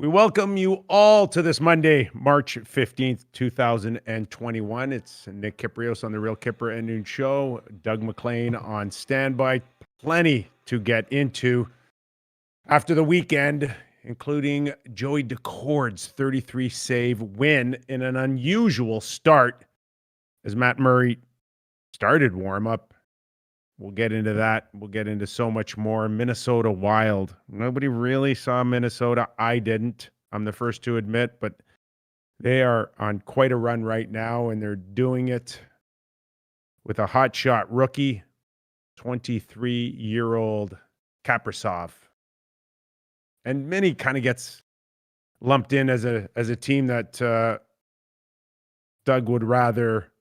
We welcome you all to this Monday, March 15th, 2021. It's Nick Kypreos on the Real Kyper and Noon Show. Doug Maclean on standby. Plenty to get into after the weekend, including Joey Daccord's 33 save win in an unusual start as Matt Murray started warm-up. We'll get into that. We'll get into so much more. Minnesota Wild. Nobody really saw Minnesota. I didn't. I'm the first to admit, but they are on quite a run right now, and they're doing it with a hotshot rookie, 23-year-old Kaprizov. And Minnie kind of gets lumped in as a team that Doug would rather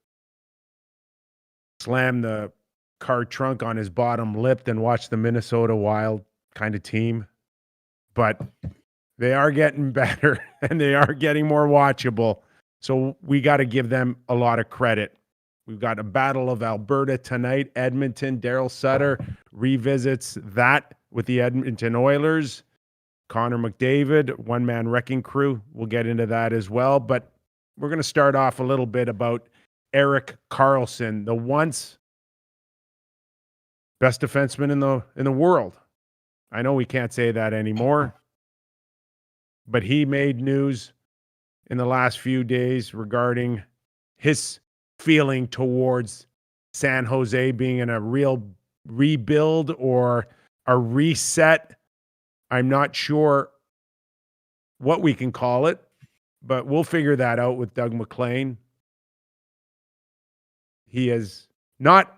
slam the car trunk on his bottom lip than watch the Minnesota Wild kind of team. But they are getting better and they are getting more watchable. So we got to give them a lot of credit. We've got a Battle of Alberta tonight. Edmonton, Daryl Sutter revisits that with the Edmonton Oilers. Connor McDavid, one-man wrecking crew. We'll get into that as well. But we're going to start off a little bit about Erik Karlsson, the once best defenseman in the world. I know we can't say that anymore, but he made news in the last few days regarding his feeling towards San Jose being in a real rebuild or a reset. I'm not sure what we can call it, but we'll figure that out with Doug Maclean. He has not,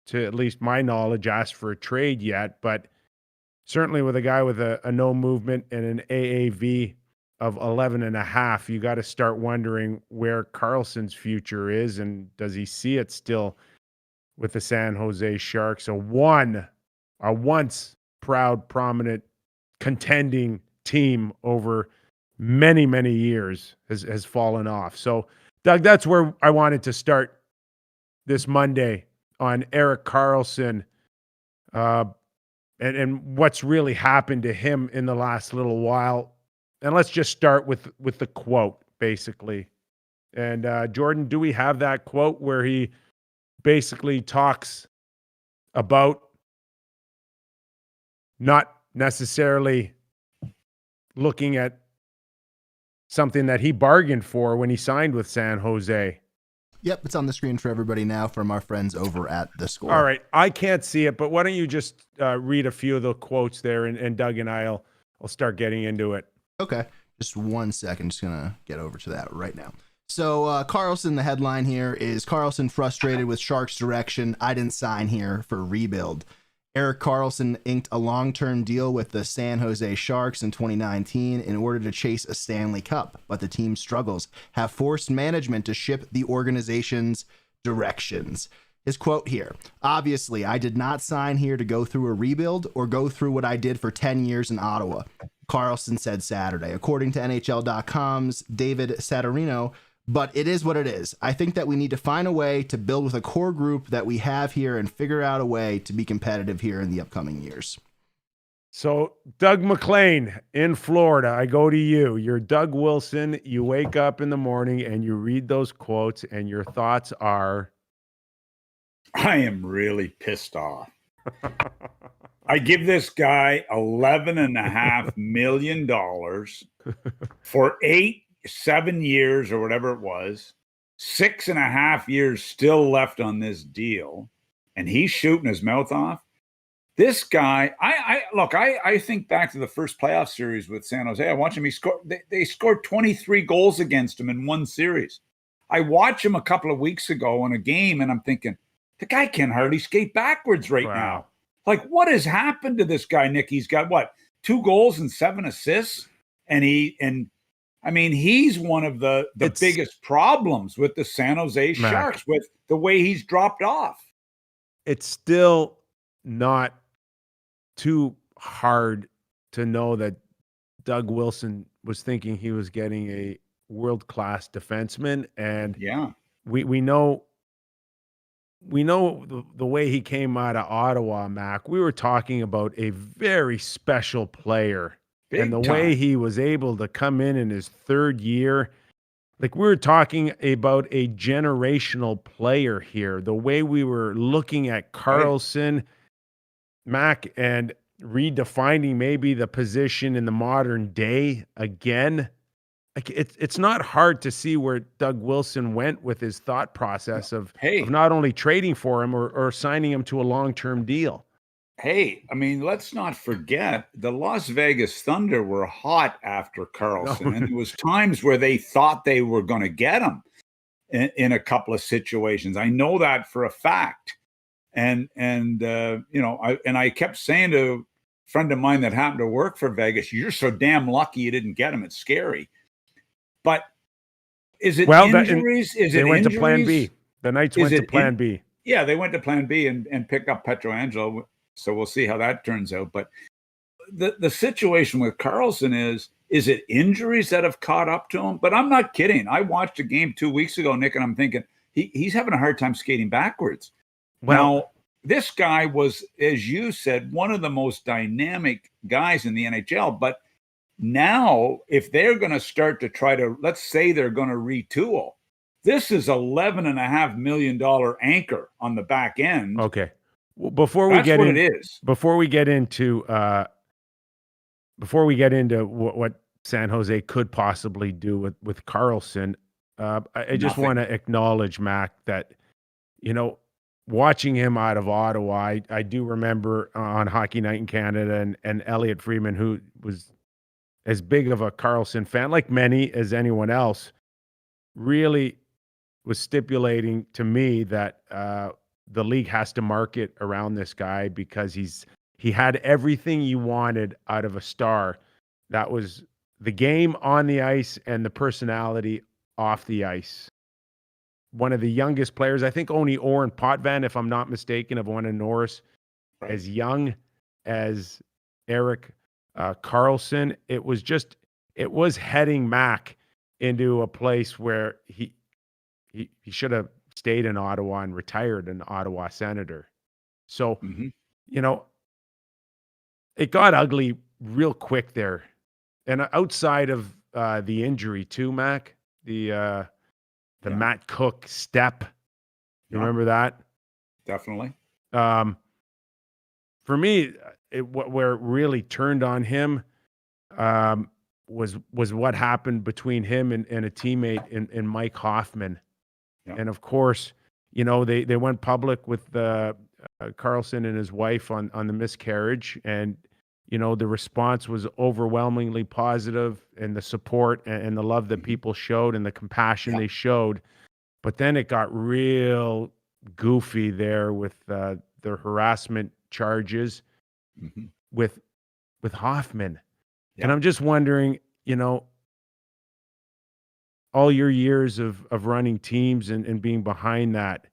to at least my knowledge, asked for a trade yet, but certainly with a guy with a no movement and an AAV of 11.5, you got to start wondering where Karlsson's future is, and does he see it still with the San Jose Sharks? A once proud, prominent, contending team over many, many years has fallen off. So, Doug, that's where I wanted to start this Monday on Erik Karlsson and what's really happened to him in the last little while. And let's just start with the quote, basically. And Jordan, do we have that quote where he basically talks about not necessarily looking at something that he bargained for when he signed with San Jose? Yep, it's on the screen for everybody now from our friends over at The Score. All right, I can't see it, but why don't you just read a few of the quotes there, and Doug and I'll start getting into it. Okay, just 1 second. Just going to get over to that right now. So Karlsson, the headline here is Karlsson frustrated with Sharks direction. I didn't sign here for rebuild. Erik Karlsson inked a long-term deal with the San Jose Sharks in 2019 in order to chase a Stanley Cup, but the team's struggles have forced management to shift the organization's directions. His quote here: obviously, I did not sign here to go through a rebuild or go through what I did for 10 years in Ottawa, Karlsson said Saturday, according to NHL.com's David Saturnino. But it is what it is. I think that we need to find a way to build with a core group that we have here and figure out a way to be competitive here in the upcoming years. So, Doug Maclean in Florida, I go to you. You're Doug Wilson. You wake up in the morning and you read those quotes, and your thoughts are? I am really pissed off. I give this guy $11.5 million for 7 years or whatever it was, 6.5 years still left on this deal, and he's shooting his mouth off. This guy, I think back to the first playoff series with San Jose. I watched him. They scored 23 goals against him in one series. I watched him a couple of weeks ago in a game, and I'm thinking, the guy can hardly skate backwards right now. Like, what has happened to this guy, Nick? He's got, 2 goals and 7 assists? I mean, he's one of the biggest problems with the San Jose Sharks with the way he's dropped off. It's still not too hard to know that Doug Wilson was thinking he was getting a world-class defenseman. And yeah, we know the way he came out of Ottawa, Mac. We were talking about a very special player And the Big way time. he was able to come in his third year, like we were talking about a generational player here, the way we were looking at Right. Karlsson, Mac, and redefining maybe the position in the modern day again. Like it's not hard to see where Doug Wilson went with his thought process of Hey, not only trading for him or signing him to a long-term deal. hey, I mean, let's not forget the Las Vegas Thunder were hot after No. Karlsson, and there was times where they thought they were going to get him in a couple of situations. I know that for a fact. And I kept saying to a friend of mine that happened to work for Vegas, "You're so damn lucky you didn't get him. It's scary." But is it injuries? They went to Plan B. The Knights went to Plan B. Yeah, they went to Plan B and pick up Pietrangelo. So we'll see how that turns out. But the situation with Karlsson is it injuries that have caught up to him? But I'm not kidding. I watched a game 2 weeks ago, Nick, and I'm thinking he's having a hard time skating backwards. Well, Now, this guy was, as you said, one of the most dynamic guys in the NHL. But now, if they're going to start to try to, let's say they're going to retool, this is $11.5 million anchor on the back end. okay. Well, before we That's get what in, it is. before we get into what San Jose could possibly do with Karlsson, I just Nothing. want to acknowledge, Mac, that watching him out of Ottawa, I do remember on Hockey Night in Canada and Elliot Friedman, who was as big of a Karlsson fan, like many as anyone else, really was stipulating to me that the league has to market around this guy because he had everything you wanted out of a star. That was the game on the ice and the personality off the ice. One of the youngest players, I think only Oren Potvin, if I'm not mistaken, of one of Norris, Right. as young as Erik Karlsson. It was heading Mac into a place where he should have stayed in Ottawa and retired an Ottawa Senator. So, Mhm. It got ugly real quick there. And outside of the injury too, Mac, the Yeah. Matt Cook step. You Yeah. remember that? Definitely. For me, where it really turned on him was what happened between him and a teammate in Mike Hoffman. Yeah. And of course, they went public with Karlsson and his wife on the miscarriage, and the response was overwhelmingly positive, and the support and the love that people showed and the compassion they showed. But then it got real goofy there with the harassment charges Mhm. with Hoffman. Yeah. And I'm just wondering, all your years of running teams and being behind that,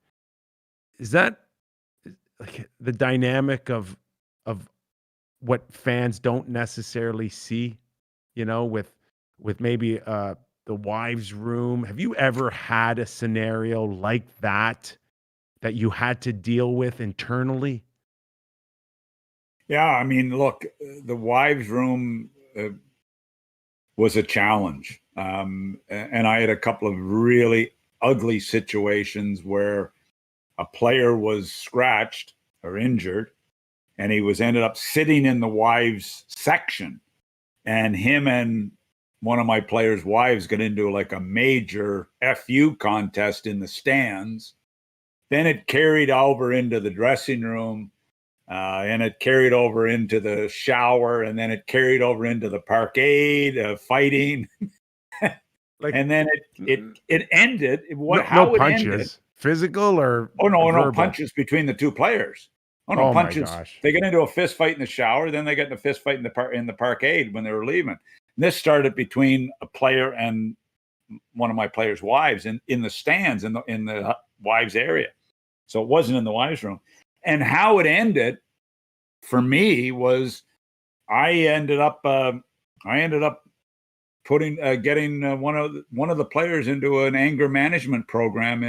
is that like the dynamic of what fans don't necessarily see, with maybe the wives' room? Have you ever had a scenario like that you had to deal with internally? Yeah, I mean, look, the wives' room was a challenge. And I had a couple of really ugly situations where a player was scratched or injured, and he ended up sitting in the wives' section. And him and one of my players' wives got into like a major FU contest in the stands. Then it carried over into the dressing room. And it carried over into the shower, and then it carried over into the parkade, fighting. And then it ended. No punches, ended? physical or No verbal? punches between the two players. Oh, punches. my gosh. They got into a fist fight in the shower, then they got in a fist fight in the parkade when they were leaving. And this started between a player and one of my players' wives in the stands in the wives' area. So it wasn't in the wives' room. And how it ended for me was I ended up getting one of the players into an anger management program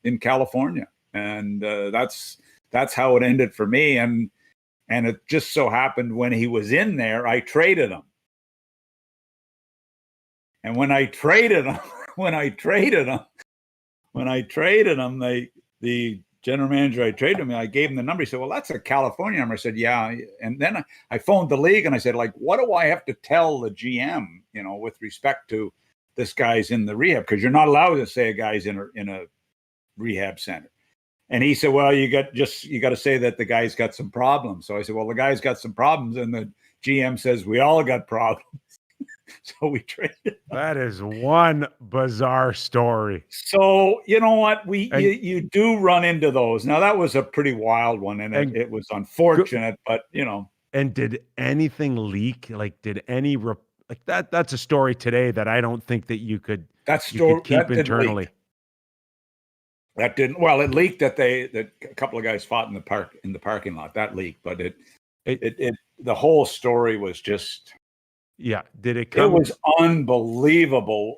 in California, and that's how it ended for me. And it just so happened when he was in there, I traded him. And when I traded him, the general manager I traded him, I gave him the number. He said, well, that's a California number. I said, yeah. And then I phoned the league and I said, like, what do I have to tell the GM, with respect to this guy's in the rehab? Because you're not allowed to say a guy's in a rehab center. And he said, well, you got to say that the guy's got some problems. So I said, well, the guy's got some problems. And the GM says, we all got problems. So we traded. That is one bizarre story. So you know what? You do run into those. Now that was a pretty wild one, and it was unfortunate, but And did anything leak? Like, did any like that? That's a story today that I don't think that you could keep internally. That didn't. Well, it leaked that a couple of guys fought in the parking lot. That leaked, but the whole story was just. Yeah. Did it come? It was unbelievable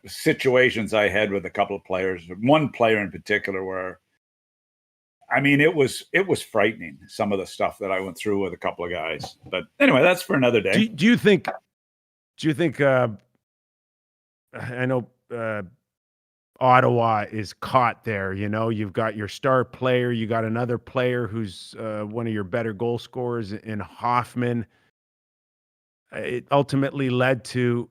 situations I had with a couple of players. One player in particular where, I mean, it was frightening, some of the stuff that I went through with a couple of guys. But anyway, that's for another day. Do you think I know Ottawa is caught there, you've got your star player, you got another player who's one of your better goal scorers in Hoffman. It ultimately led to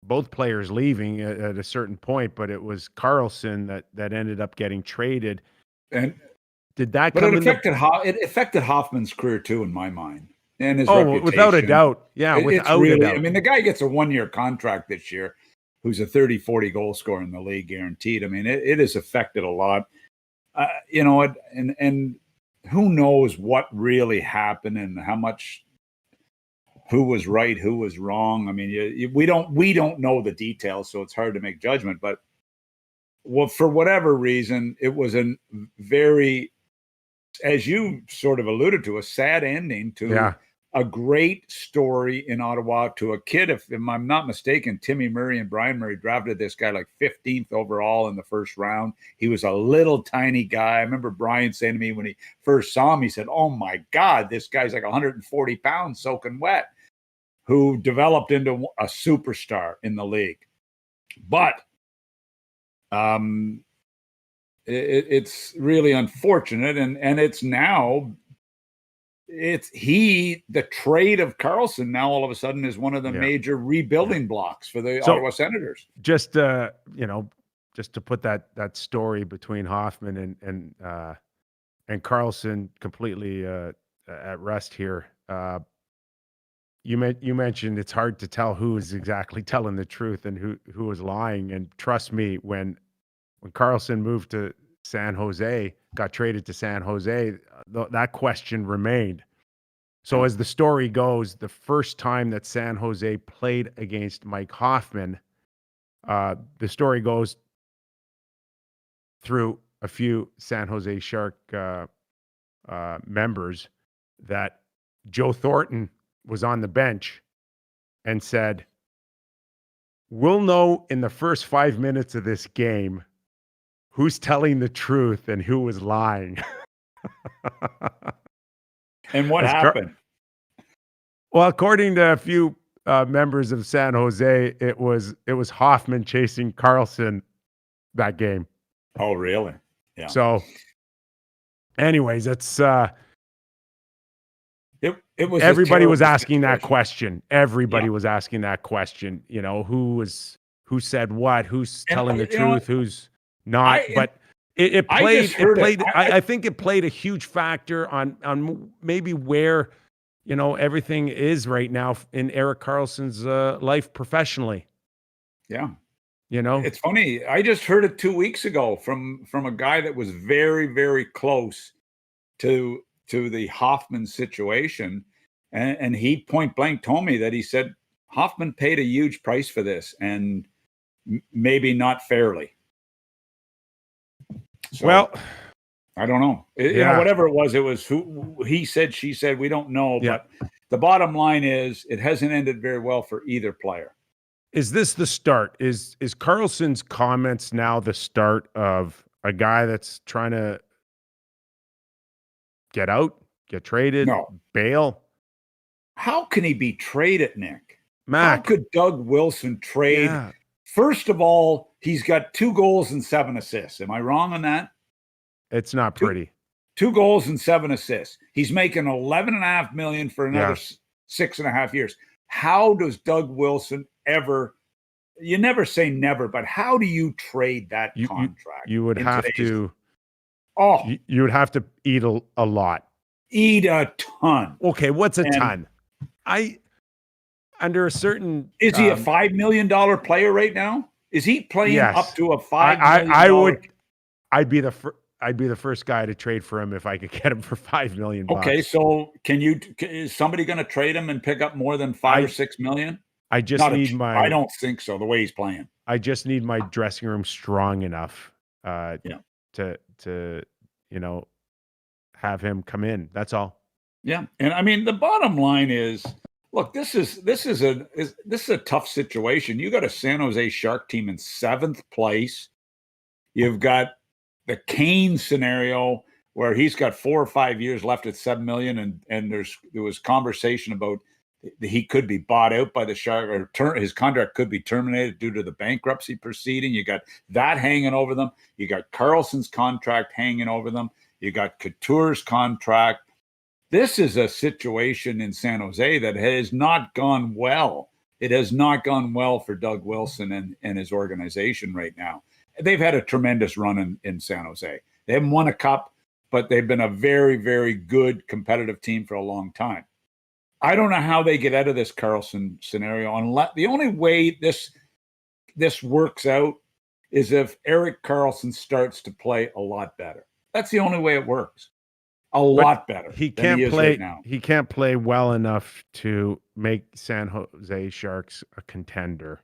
both players leaving at a certain point, but it was Karlsson that ended up getting traded. And did that? But it affected Hoffman's career too, in my mind, and his reputation. Without a doubt, yeah, without a doubt. I mean, the guy gets a 1-year contract this year, who's a 30-40 goal scorer in the league, guaranteed. I mean, it has affected a lot. And who knows what really happened and how much. Who was right, who was wrong. I mean, we don't know the details, so it's hard to make judgment. But for whatever reason, it was a very, as you sort of alluded to, a sad ending to a great story in Ottawa, to a kid. If I'm not mistaken, Timmy Murray and Brian Murray drafted this guy like 15th overall in the first round. He was a little tiny guy. I remember Brian saying to me when he first saw him, he said, "Oh my God, this guy's like 140 pounds soaking wet," who developed into a superstar in the league. But it's really unfortunate. And it's now, the trade of Karlsson now all of a sudden is one of the major rebuilding blocks for the Ottawa Senators. Just, just to put that story between Hoffman and Karlsson completely at rest here. You mentioned it's hard to tell who is exactly telling the truth and who is lying. And trust me, when Karlsson moved to San Jose, got traded to San Jose, that question remained. So as the story goes, the first time that San Jose played against Mike Hoffman, the story goes through a few San Jose Shark members that Joe Thornton was on the bench and said, "We'll know in the first 5 minutes of this game who's telling the truth and who was lying." And what happened? Well, according to a few members of San Jose, it was Hoffman chasing Karlsson that game. Oh, really? Yeah. So anyways, it's it was everybody was asking that question. Everybody was asking that question. Who said what? Who's telling the truth? Who's not? But it played. I think it played a huge factor on maybe where everything is right now in Erik Karlsson's life professionally. Yeah. It's funny. I just heard it 2 weeks ago from a guy that was very, very close to the Hoffman situation. And he point blank told me that he said Hoffman paid a huge price for this, and maybe not fairly. So, well, I don't know. Whatever it was who he said, she said, we don't know. Yeah. But the bottom line is it hasn't ended very well for either player. Is this the start? Is Karlsson's comments now the start of a guy that's trying to get out, get traded, bail? How can he be traded, Nick? Mac. How could Doug Wilson trade? Yeah. First of all, he's got 2 goals and 7 assists. Am I wrong on that? It's not pretty. 2 goals and 7 assists. He's making $11.5 million for another 6.5 years. How does Doug Wilson ever? You never say never, but how do you trade that contract? You would have to. Oh, you would have to eat a lot. Eat a ton. Okay, what's a ton? Under a certain. Is he a $5 million player right now? Is he playing up to a $5 million? I would. I'd be the first guy to trade for him if I could get him for $5 million. Okay, so is somebody going to trade him and pick up more than $5 or $6 million? I just need I don't think so. The way he's playing, I just need my dressing room strong enough to have him come in. That's all. Yeah, and I mean the bottom line is, look, this is a tough situation. You got a San Jose Shark team in 7th place. You've got the Kane scenario where he's got 4 or 5 years left at $7 million, and there was conversation about he could be bought out by the Shark, or his contract could be terminated due to the bankruptcy proceeding. You got that hanging over them. You got Karlsson's contract hanging over them. You got Couture's contract. This is a situation in San Jose that has not gone well. It has not gone well for Doug Wilson and his organization right now. They've had a tremendous run in San Jose. They haven't won a cup, but they've been a very, very good competitive team for a long time. I don't know how they get out of this Karlsson scenario. Unless the only way this works out is if Erik Karlsson starts to play a lot better. That's the only way it works. A lot better. He can't play right now. He can't play well enough to make San Jose Sharks a contender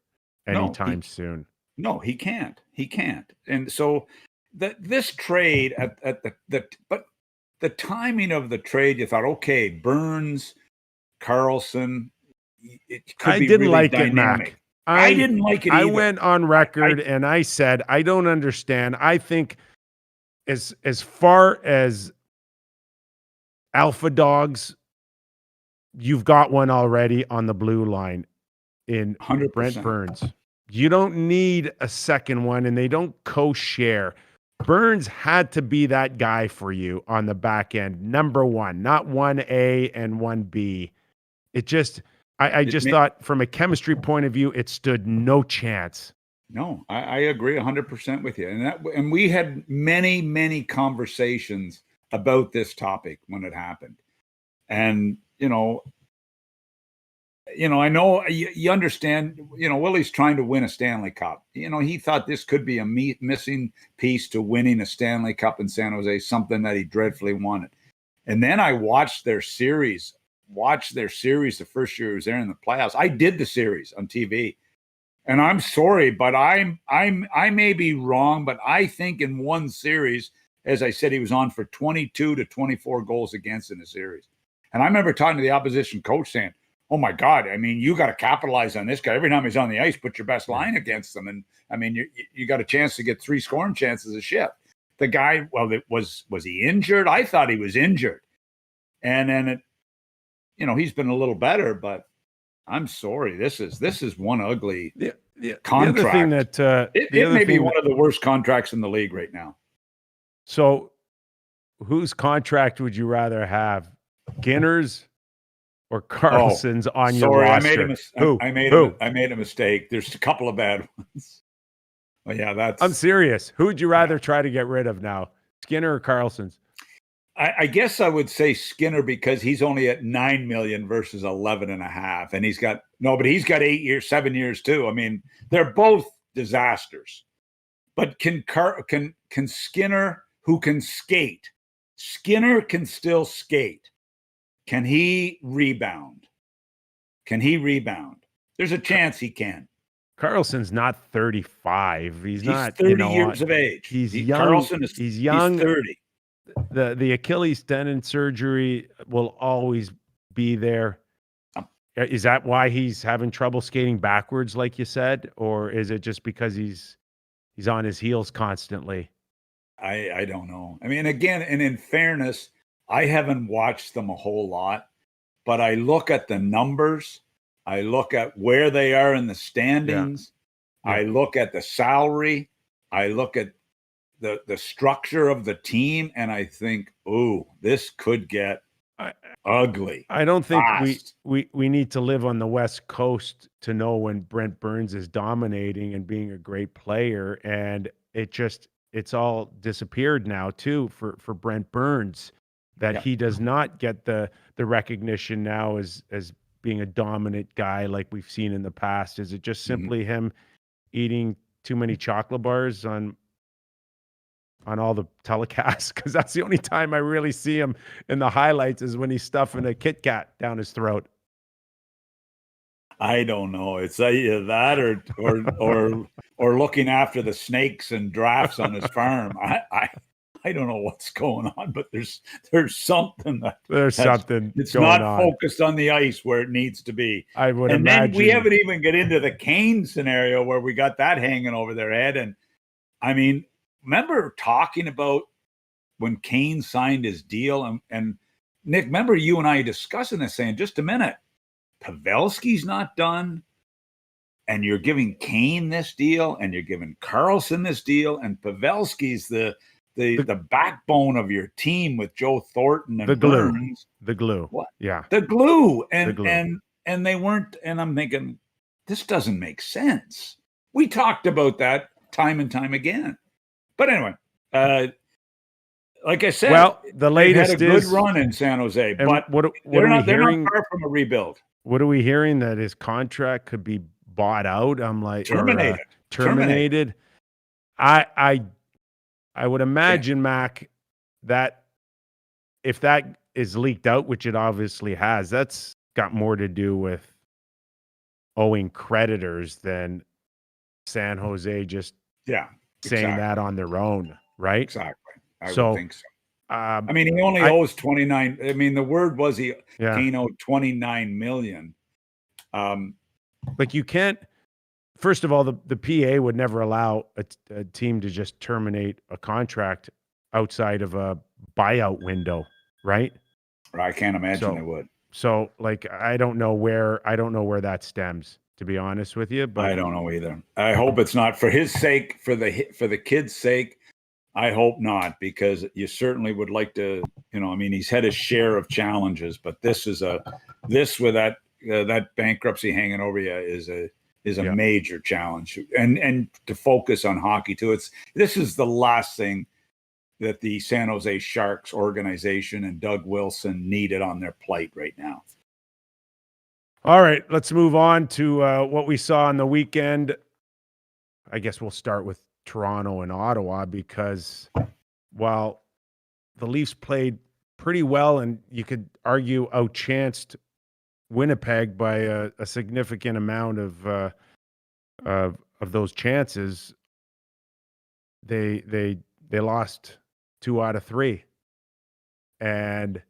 anytime soon. No, he can't. He can't. And so this trade but the timing of the trade, you thought, okay, Burns, Karlsson, it could be really like dynamic. It, Mac. I didn't like it either. I went on record and I said, I don't understand. I think as far as alpha dogs, you've got one already on the blue line in 100%. Brent Burns. You don't need a second one, and they don't co-share. Burns had to be that guy for you on the back end, number one, not 1A and 1B. It just, I just thought from a chemistry point of view, it stood no chance. No, I agree 100% with you. And we had many, many conversations about this topic when it happened. And, I know you understand, Willie's trying to win a Stanley Cup. He thought this could be a missing piece to winning a Stanley Cup in San Jose, something that he dreadfully wanted. And then I watched their series the first year he was there in the playoffs. I did the series on TV. And I'm sorry, but I may be wrong, but I think in one series, as I said, he was on for 22 to 24 goals against in a series. And I remember talking to the opposition coach saying, oh my God, I mean, you got to capitalize on this guy. Every time he's on the ice, put your best line against him. And I mean, you got a chance to get 3 scoring chances a shift. The guy, well, was he injured? I thought he was injured. And then he's been a little better, but I'm sorry. This is one ugly contract. The other thing that it may be one of the worst contracts in the league right now. So, whose contract would you rather have, Skinner's or Karlsson's on your roster? I made a mistake. There's a couple of bad ones. Well, yeah, I'm serious. Who would you rather try to get rid of now, Skinner or Karlsson's? I guess I would say Skinner because he's only at $9 million versus 11.5, and he's got 7 years too. I mean, they're both disasters. But can Skinner, who can skate, Skinner can still skate. Can he rebound? There's a chance he can. Karlsson's not 35. He's not 30 years of age. He's young. Karlsson is he's young. He's 30. The Achilles tendon surgery will always be there. Is that why he's having trouble skating backwards, like you said, or is it just because he's on his heels constantly? I don't know. I mean, again, and in fairness, I haven't watched them a whole lot, but I look at the numbers I look at where they are in the standings. Yeah. I look at the salary. I look at the structure of the team, and I think, ooh, this could get ugly. I don't think fast. we need to live on the West Coast to know when Brent Burns is dominating and being a great player, and it's all disappeared now too for Brent Burns, that he does not get the recognition now as being a dominant guy like we've seen in the past. Is it just simply him eating too many chocolate bars on all the telecasts? Because that's the only time I really see him in the highlights is when he's stuffing a Kit Kat down his throat. I don't know. It's either that or looking after the snakes and drafts on his farm. I don't know what's going on, but there's something something. It's going not on. Focused on the ice where it needs to be. I would and imagine. Then we haven't even get into the Kane scenario where we got that hanging over their head. And I mean, remember talking about when Kane signed his deal, and Nick, remember you and I discussing this, saying, just a minute, Pavelski's not done, and you're giving Kane this deal, and you're giving Karlsson this deal, and Pavelski's the backbone of your team with Joe Thornton and the glue. Burns. The glue. What? Yeah. The glue. The glue. And they weren't, and I'm thinking, this doesn't make sense. We talked about that time and time again. But anyway, like I said, well, the latest had a good is run in San Jose, but they're are we hearing? not far from a rebuild. What are we hearing? That his contract could be bought out? I'm like terminated. I would imagine, Mac, that if that is leaked out, which it obviously has, that's got more to do with owing creditors than San Jose just saying that on their own, right? Exactly. I would think so. I mean, he only owes 29. I mean, the word was Kane owed 29 million. Like you can't. First of all, the PA would never allow a team to just terminate a contract outside of a buyout window, right? I can't imagine it would. So, like, I don't know where that stems, to be honest with you. But I don't know either. I hope it's not, for his sake, for the kid's sake. I hope not, because you certainly would like to. I mean, he's had his share of challenges, but this with that bankruptcy hanging over you is a major challenge, and to focus on hockey too. This is the last thing that the San Jose Sharks organization and Doug Wilson needed on their plate right now. All right, let's move on to what we saw on the weekend. I guess we'll start with Toronto and Ottawa, because while the Leafs played pretty well and you could argue outchanced Winnipeg by a significant amount of those chances, they lost 2 out of 3, and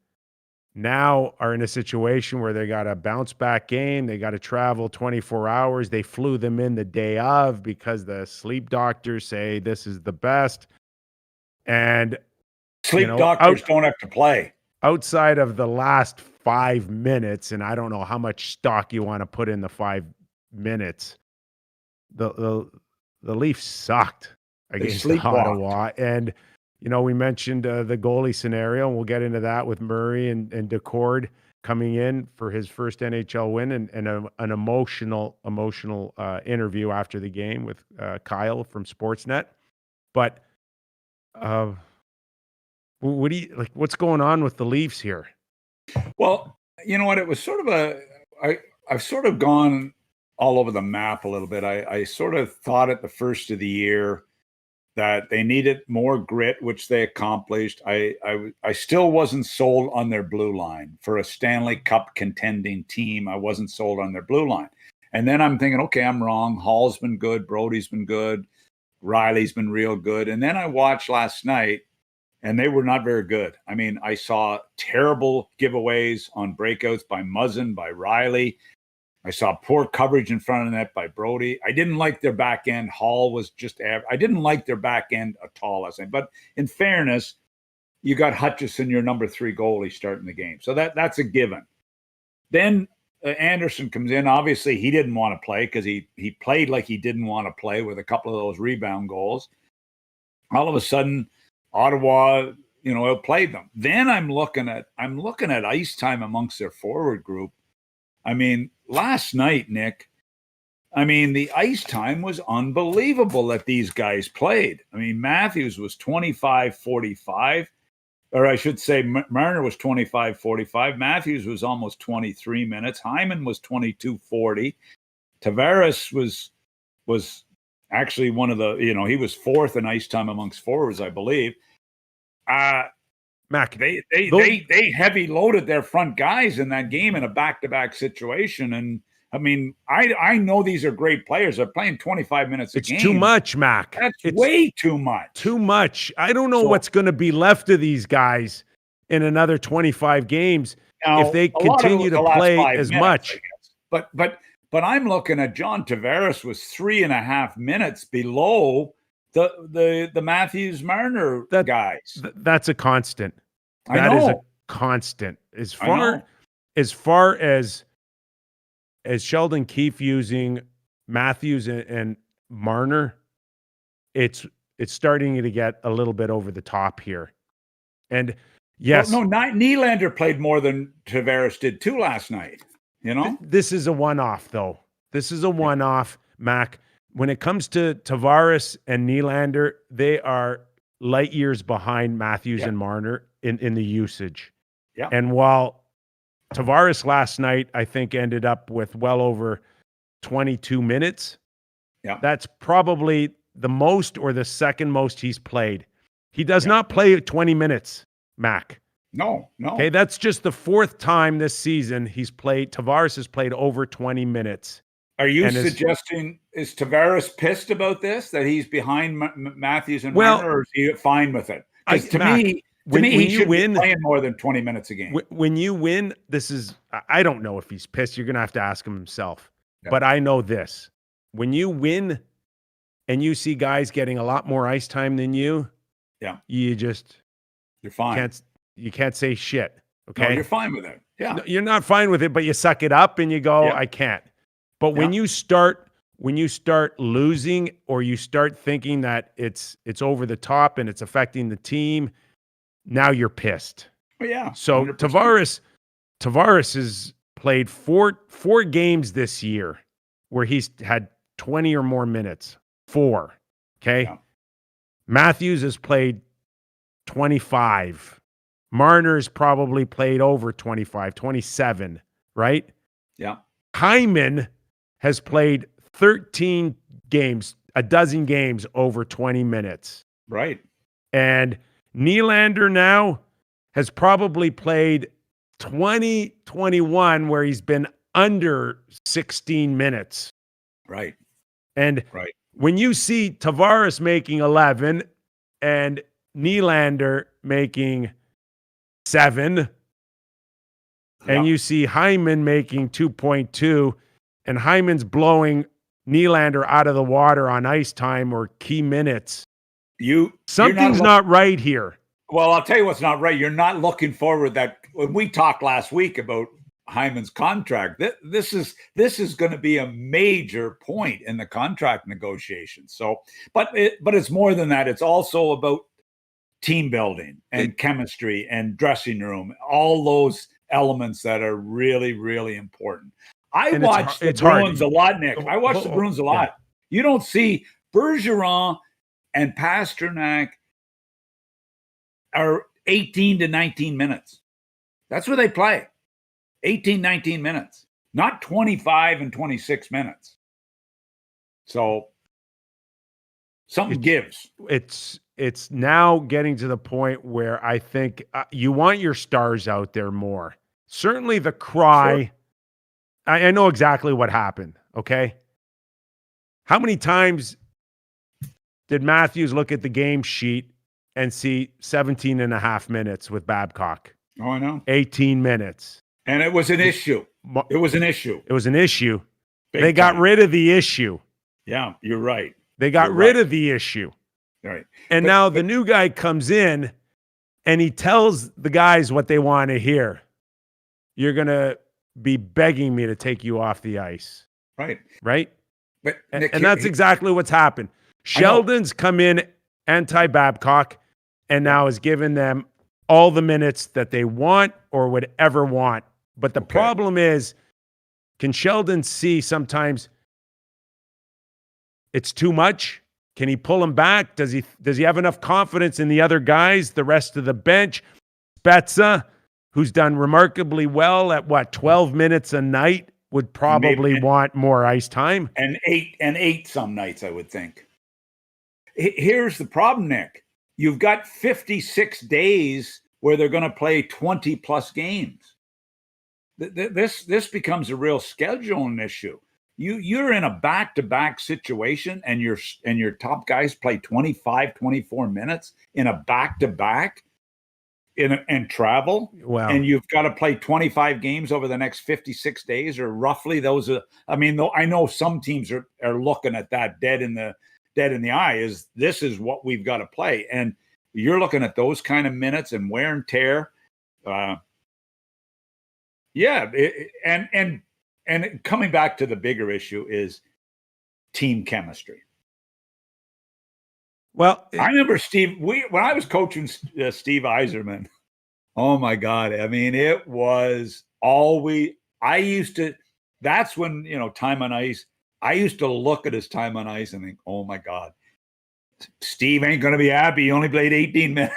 now are in a situation where they got a bounce back game. They got to travel 24 hours. They flew them in the day of because the sleep doctors say this is the best. And sleep doctors don't have to play. Outside of the last 5 minutes, and I don't know how much stock you want to put in the 5 minutes, the Leafs sucked against Ottawa. And we mentioned the goalie scenario, and we'll get into that with Murray and Daccord coming in for his first NHL win, and an emotional interview after the game with Kyle from Sportsnet. But what do you like? What's going on with the Leafs here? Well, you know what? It was sort of I've sort of gone all over the map a little bit. I sort of thought at the first of the year that they needed more grit, which they accomplished. I still wasn't sold on their blue line. For a Stanley Cup contending team, I wasn't sold on their blue line. And then I'm thinking, okay, I'm wrong. Hall's been good. Brody's been good. Riley's been real good. And then I watched last night, and they were not very good. I mean, I saw terrible giveaways on breakouts by Muzzin, by Riley. I saw poor coverage in front of the net by Brody. I didn't like their back end. Hall was just I didn't like their back end at all, I think. But in fairness, you got Hutchison, your number 3 goalie, starting the game. So that's a given. Then Andersen comes in. Obviously, he didn't want to play because he played like he didn't want to play with a couple of those rebound goals. All of a sudden, Ottawa, outplayed them. Then I'm looking at ice time amongst their forward group. I mean, last night, Nick, the ice time was unbelievable that these guys played. I mean, Matthews was 25-45, or I should say Marner was 25-45. Matthews was almost 23 minutes. Hyman was 22-40. Tavares was actually one of the, he was fourth in ice time amongst forwards, I believe. Mac, they heavy loaded their front guys in that game in a back-to-back situation. And I mean, I know these are great players. They're playing 25 minutes a game. It's too much, Mac. It's way too much. Too much. I don't know what's going to be left of these guys in another 25 games if they continue to play as much. But I'm looking at John Tavares was 3.5 minutes below the Matthews Marner guys. That's a constant. That is a constant. As far as Sheldon Keefe using Matthews and Marner, it's starting to get a little bit over the top here. And yes, Nylander played more than Tavares did too last night. This is a one-off, though. This is a one-off, Mac. When it comes to Tavares and Nylander, they are light years behind Matthews and Marner in the usage. Yeah. And while Tavares last night, I think, ended up with well over 22 minutes, that's probably the most or the second most he's played. He does not play 20 minutes, Mac. No. Okay, that's just the fourth time this season Tavares has played over 20 minutes. Are you suggesting, is Tavares pissed about this, that he's behind Matthews and Marner, or is he fine with it? Because to me, he should be playing more than 20 minutes a game. When you win, I don't know if he's pissed. You're going to have to ask him himself. Yeah. But I know this. When you win and you see guys getting a lot more ice time than you, you're fine. You can't say shit. Okay. No, you're fine with it. Yeah. No, you're not fine with it, but you suck it up and you go, I can't. But when you start losing, or you start thinking that it's over the top and it's affecting the team, now you're pissed. Oh, yeah. So 100%. Tavares has played four games this year where he's had 20 or more minutes. 4. Okay. Yeah. Matthews has played 25. Marner's probably played over 25, 27, right? Yeah. Hyman has played 13 games, a dozen games over 20 minutes. Right. And Nylander now has probably played 20, 21, where he's been under 16 minutes. Right. And when you see Tavares making 11 and Nylander making 7, and you see Hyman making 2.2, and Hyman's blowing Nylander out of the water on ice time or key minutes, something's not right here. Well, I'll tell you what's not right. You're not looking forward. That when we talked last week about Hyman's contract, this is going to be a major point in the contract negotiations. So, but it's more than that. It's also about team building and chemistry and dressing room, all those elements that are really, really important. I watch the Bruins a lot, Nick. I watch the Bruins a lot. You don't see Bergeron and Pasternak are 18 to 19 minutes. That's where they play. 18, 19 minutes, not 25 and 26 minutes. So something gives. It's now getting to the point where I think you want your stars out there more. Certainly the cry. Sure. I know exactly what happened, okay? How many times did Matthews look at the game sheet and see 17 and a half minutes with Babcock? Oh, I know. 18 minutes. And it was an issue. It was an issue. It was an issue. They got rid of the issue. Yeah, you're right. They got rid of the issue. Right. And now the new guy comes in and he tells the guys what they want to hear. You're going to be begging me to take you off the ice. Right. Right? But And, Nick, and that's exactly what's happened. Sheldon's come in anti-Babcock and now has given them all the minutes that they want or would ever want. But the problem is, can Sheldon see sometimes it's too much? Can he pull him back? Does he have enough confidence in the other guys, the rest of the bench? Spezza, who's done remarkably well at 12 minutes a night, would probably want more ice time. And eight some nights, I would think. Here's the problem, Nick. You've got 56 days where they're going to play 20 plus games. This becomes a real scheduling issue. You're in a back-to-back situation and your top guys play 25, 24 minutes in a back-to-back and travel. Wow. And you've got to play 25 games over the next 56 days, or roughly those are. I mean, though I know some teams are looking at that dead in the eye, this is what we've got to play. And you're looking at those kind of minutes and wear and tear. And coming back to the bigger issue is team chemistry. Well, I remember when I was coaching Steve Yzerman. Oh my God! I mean, it was that's when time on ice. I used to look at his time on ice and think, oh my God, Steve ain't going to be happy. He only played 18 minutes.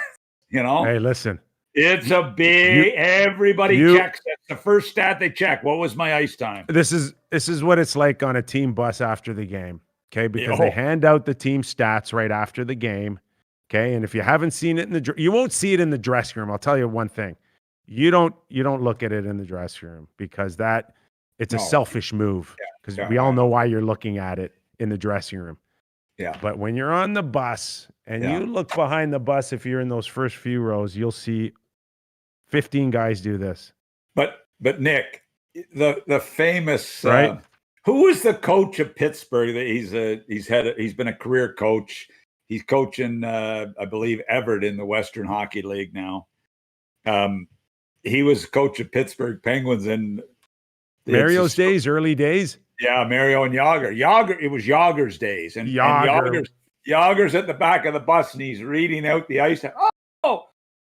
Hey, listen. It's a big. Everybody checks. That's the first stat they check. What was my ice time? This is what it's like on a team bus after the game. Okay, because they hand out the team stats right after the game. Okay, and if you haven't seen it you won't see it in the dressing room. I'll tell you one thing: you don't look at it in the dressing room because it's a selfish move. Because we all know why you're looking at it in the dressing room. Yeah. But when you're on the bus and you look behind the bus, if you're in those first few rows, you'll see 15 guys do this. But Nick, the famous right. Who was the coach of Pittsburgh? That he's been a career coach. He's coaching, I believe, Everett in the Western Hockey League now. He was coach of Pittsburgh Penguins in Mario's days, early days. Yeah, Mario and Yager. It was Yager's days, and Yager's at the back of the bus, and he's reading out the ice. Oh,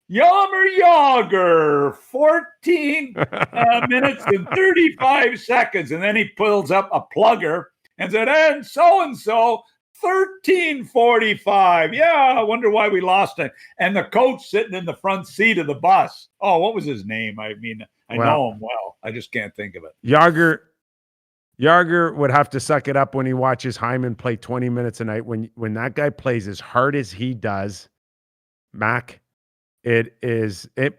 Yager, 14 minutes and 35 seconds. And then he pulls up a plugger and said, and so-and-so, 13:45. Yeah, I wonder why we lost it. And the coach sitting in the front seat of the bus. Oh, what was his name? I mean, I know him well. I just can't think of it. Yager would have to suck it up when he watches Hyman play 20 minutes a night. When that guy plays as hard as he does, Mac, it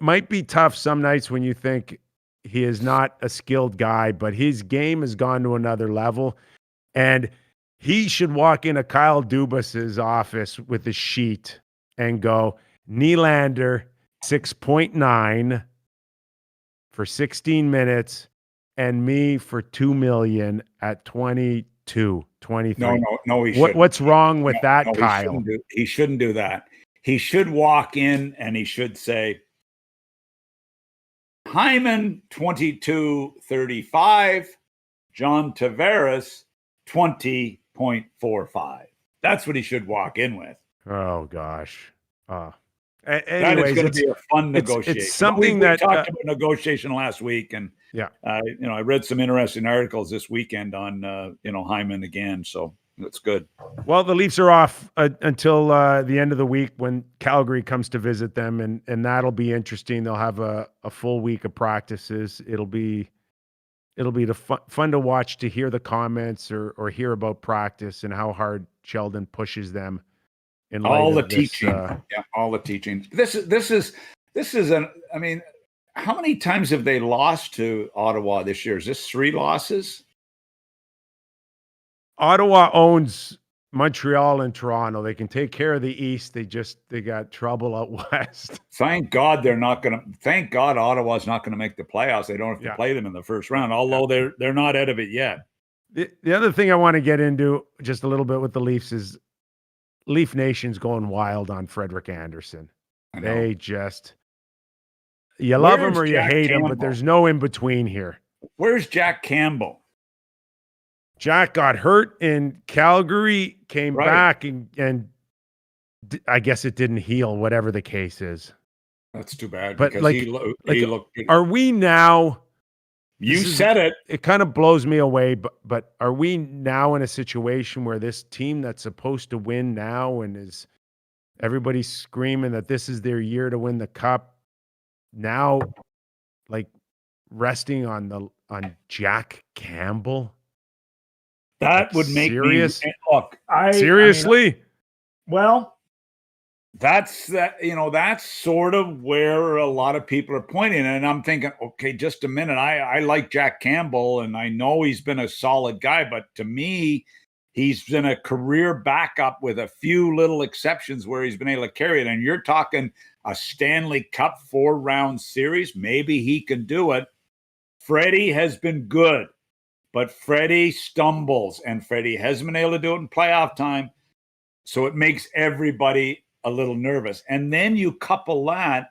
might be tough some nights when you think he is not a skilled guy, but his game has gone to another level. And he should walk into Kyle Dubas's office with a sheet and go, Nylander, 6.9 for 16 minutes, and me for $2 million at 22, 23. No, he shouldn't. What's wrong with that, Kyle? He shouldn't do that. He should walk in and he should say, Hyman, 22.35, John Tavares, 20.45. That's what he should walk in with. Oh, gosh. That is going to be a fun negotiation. It's something we talked about negotiation last week, and I read some interesting articles this weekend on Hyman again, so that's good. Well, the Leafs are off until the end of the week when Calgary comes to visit them, and that'll be interesting. They'll have a full week of practices. It'll be fun to watch, to hear the comments or hear about practice and how hard Sheldon pushes them. In all the teaching, all the teaching. This is I mean, how many times have they lost to Ottawa this year? Is this 3 losses? Ottawa owns Montreal and Toronto. They can take care of the East. They got trouble out west. Thank God Ottawa's not going to make the playoffs. They don't have to play them in the first round, although they're not out of it yet. The other thing I want to get into just a little bit with the Leafs is Leaf Nation's going wild on Frederik Andersen. They just, you love him or you hate him, but there's no in between here. Where's Jack Campbell? Jack got hurt in Calgary, came Right. back, and I guess it didn't heal, whatever the case is. That's too bad But because like, he looked good. are we now? You said it. It kind of blows me away, but are we now in a situation where this team that's supposed to win now and is everybody's screaming that this is their year to win the cup now, like resting on Jack Campbell? That Like, would make serious? me look. Seriously? Well, that's sort of where a lot of people are pointing. And I'm thinking, okay, just a minute. I like Jack Campbell and I know he's been a solid guy, but to me, he's been a career backup with a few little exceptions where he's been able to carry it. And you're talking a Stanley Cup 4-round series. Maybe he can do it. Freddie has been good, but Freddie stumbles and Freddie hasn't been able to do it in playoff time. So it makes everybody a little nervous. And then you couple that.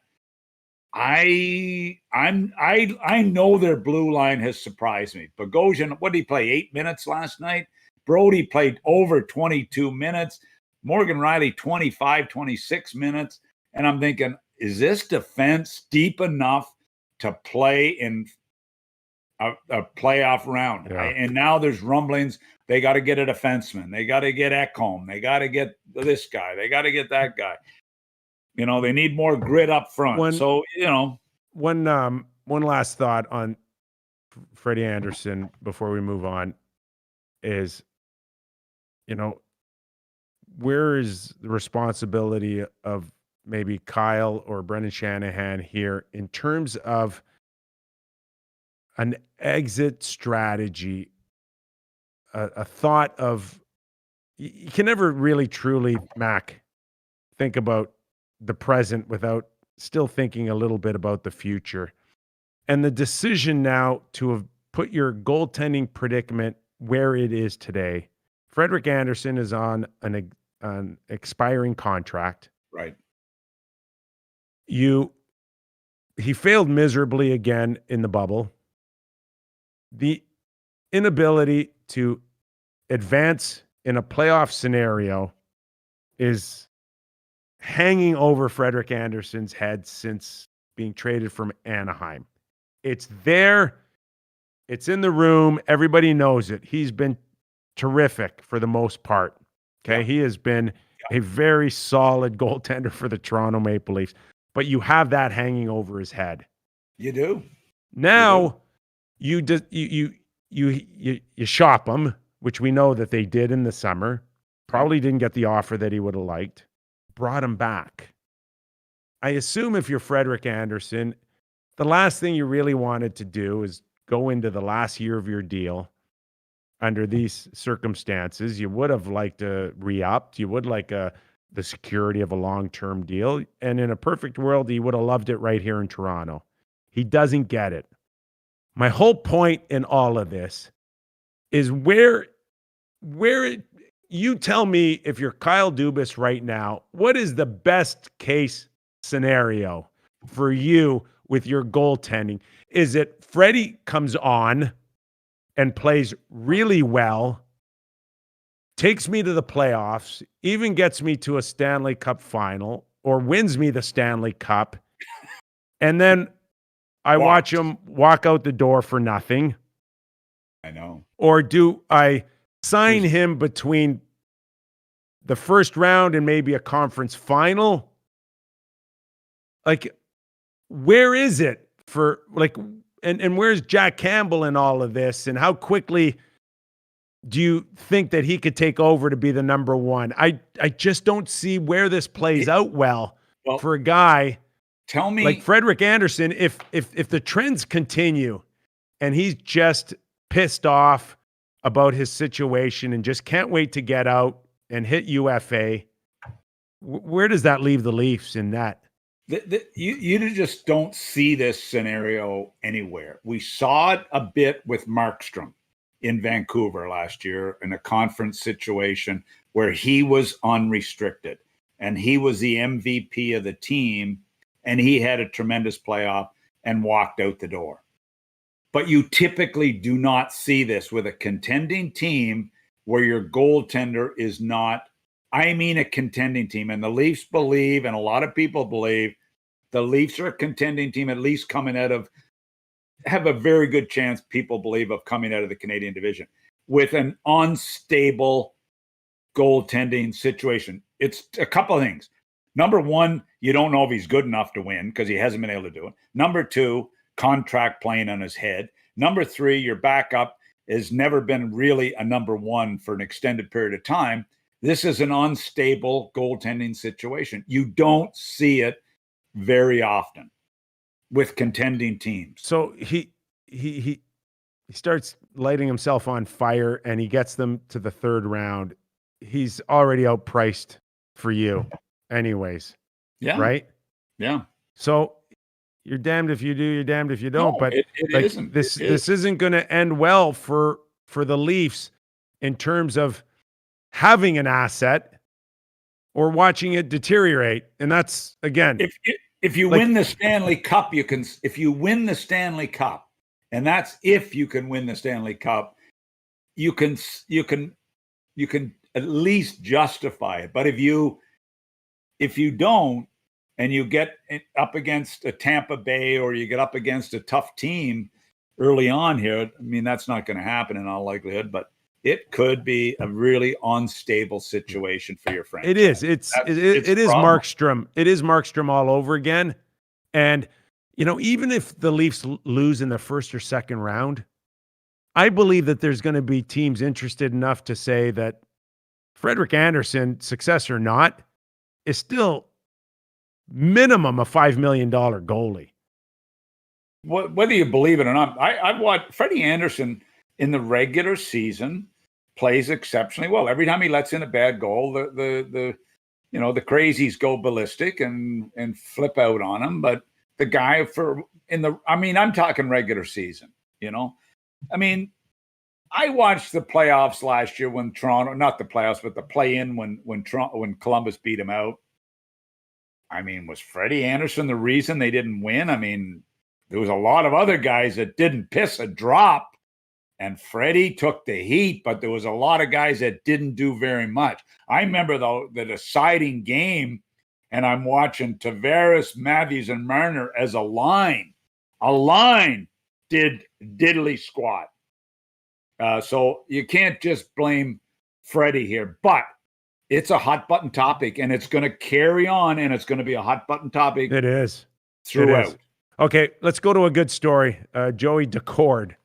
I know their blue line has surprised me. Bogosian, what did he play? 8 minutes last night? Brody played over 22 minutes. Morgan Riley, 25, 26 minutes. And I'm thinking, is this defense deep enough to play in a playoff round? Yeah. And now there's rumblings. They got to get a defenseman. They got to get Ekholm. They got to get this guy. They got to get that guy. They need more grit up front. One last thought on Freddie Andersen before we move on is, where is the responsibility of maybe Kyle or Brendan Shanahan here in terms of an exit strategy, a thought of, you can never really truly, Mac, think about the present without still thinking a little bit about the future. And the decision now to have put your goaltending predicament where it is today. Frederik Andersen is on an expiring contract. Right. He failed miserably again in the bubble. The inability to advance in a playoff scenario is hanging over Frederik Andersen's head since being traded from Anaheim. It's there. It's in the room. Everybody knows it. He's been terrific for the most part. Okay. Yeah. He has been a very solid goaltender for the Toronto Maple Leafs, but you have that hanging over his head. You do. Now you shop him, which we know that they did in the summer. Probably didn't get the offer that he would have liked. Brought him back. I assume if you're Frederik Andersen, the last thing you really wanted to do is go into the last year of your deal under these circumstances. You would have liked to re-upped. You would like the security of a long-term deal. And in a perfect world, he would have loved it right here in Toronto. He doesn't get it. My whole point in all of this is where you tell me, if you're Kyle Dubas right now, what is the best case scenario for you with your goaltending? Is it Freddie comes on and plays really well, takes me to the playoffs, even gets me to a Stanley Cup final, or wins me the Stanley Cup, and then I watch him walk out the door for nothing? I know. Or do I sign him between the first round and maybe a conference final? Like, where is it for, like, and where's Jack Campbell in all of this? And how quickly do you think that he could take over to be the number one? I just don't see where this plays out well for a guy. Tell me, like Frederik Andersen, if the trends continue and he's just pissed off about his situation and just can't wait to get out and hit UFA, where does that leave the Leafs in that? You just don't see this scenario anywhere. We saw it a bit with Markstrom in Vancouver last year in a conference situation where he was unrestricted and he was the MVP of the team and he had a tremendous playoff and walked out the door. But you typically do not see this with a contending team where your goaltender is not, I mean, a contending team. And the Leafs believe, and a lot of people believe, the Leafs are a contending team, at least have a very good chance, people believe, of coming out of the Canadian division with an unstable goaltending situation. It's a couple of things. Number one, you don't know if he's good enough to win because he hasn't been able to do it. Number two, contract playing on his head. Number three, your backup has never been really a number one for an extended period of time. This is an unstable goaltending situation. You don't see it very often with contending teams. So he starts lighting himself on fire and he gets them to the third round. He's already outpriced for you anyways. Yeah. Right? Yeah. So you're damned if you do, you're damned if you don't. No, but it like, isn't. this isn't going to end well for the Leafs in terms of having an asset or watching it deteriorate. And that's, again, if you win the Stanley Cup, if you win the Stanley Cup, and that's if you can win the Stanley Cup, you can at least justify it. But if you don't, and you get up against a Tampa Bay or you get up against a tough team early on here, I mean, that's not going to happen in all likelihood, but it could be a really unstable situation for your franchise. it is. It is Markstrom. It is Markstrom all over again. And, even if the Leafs lose in the first or second round, I believe that there's going to be teams interested enough to say that Frederik Andersen, success or not, is still minimum a $5 million goalie. Whether you believe it or not, I've watched Freddie Andersen in the regular season plays exceptionally well. Every time he lets in a bad goal, the crazies go ballistic and flip out on him. But the guy I'm talking regular season, I mean, I watched the playoffs last year when Toronto, not the playoffs, but the play-in when Columbus beat him out. I mean, was Freddie Andersen the reason they didn't win? I mean, there was a lot of other guys that didn't piss a drop, and Freddie took the heat, but there was a lot of guys that didn't do very much. I remember, though, the deciding game, and I'm watching Tavares, Matthews, and Marner as a line. A line did diddly squat. So you can't just blame Freddie here, but it's a hot button topic, and it's going to carry on, and it's going to be a hot button topic. It is throughout. It is. Okay, let's go to a good story. Joey Daccord,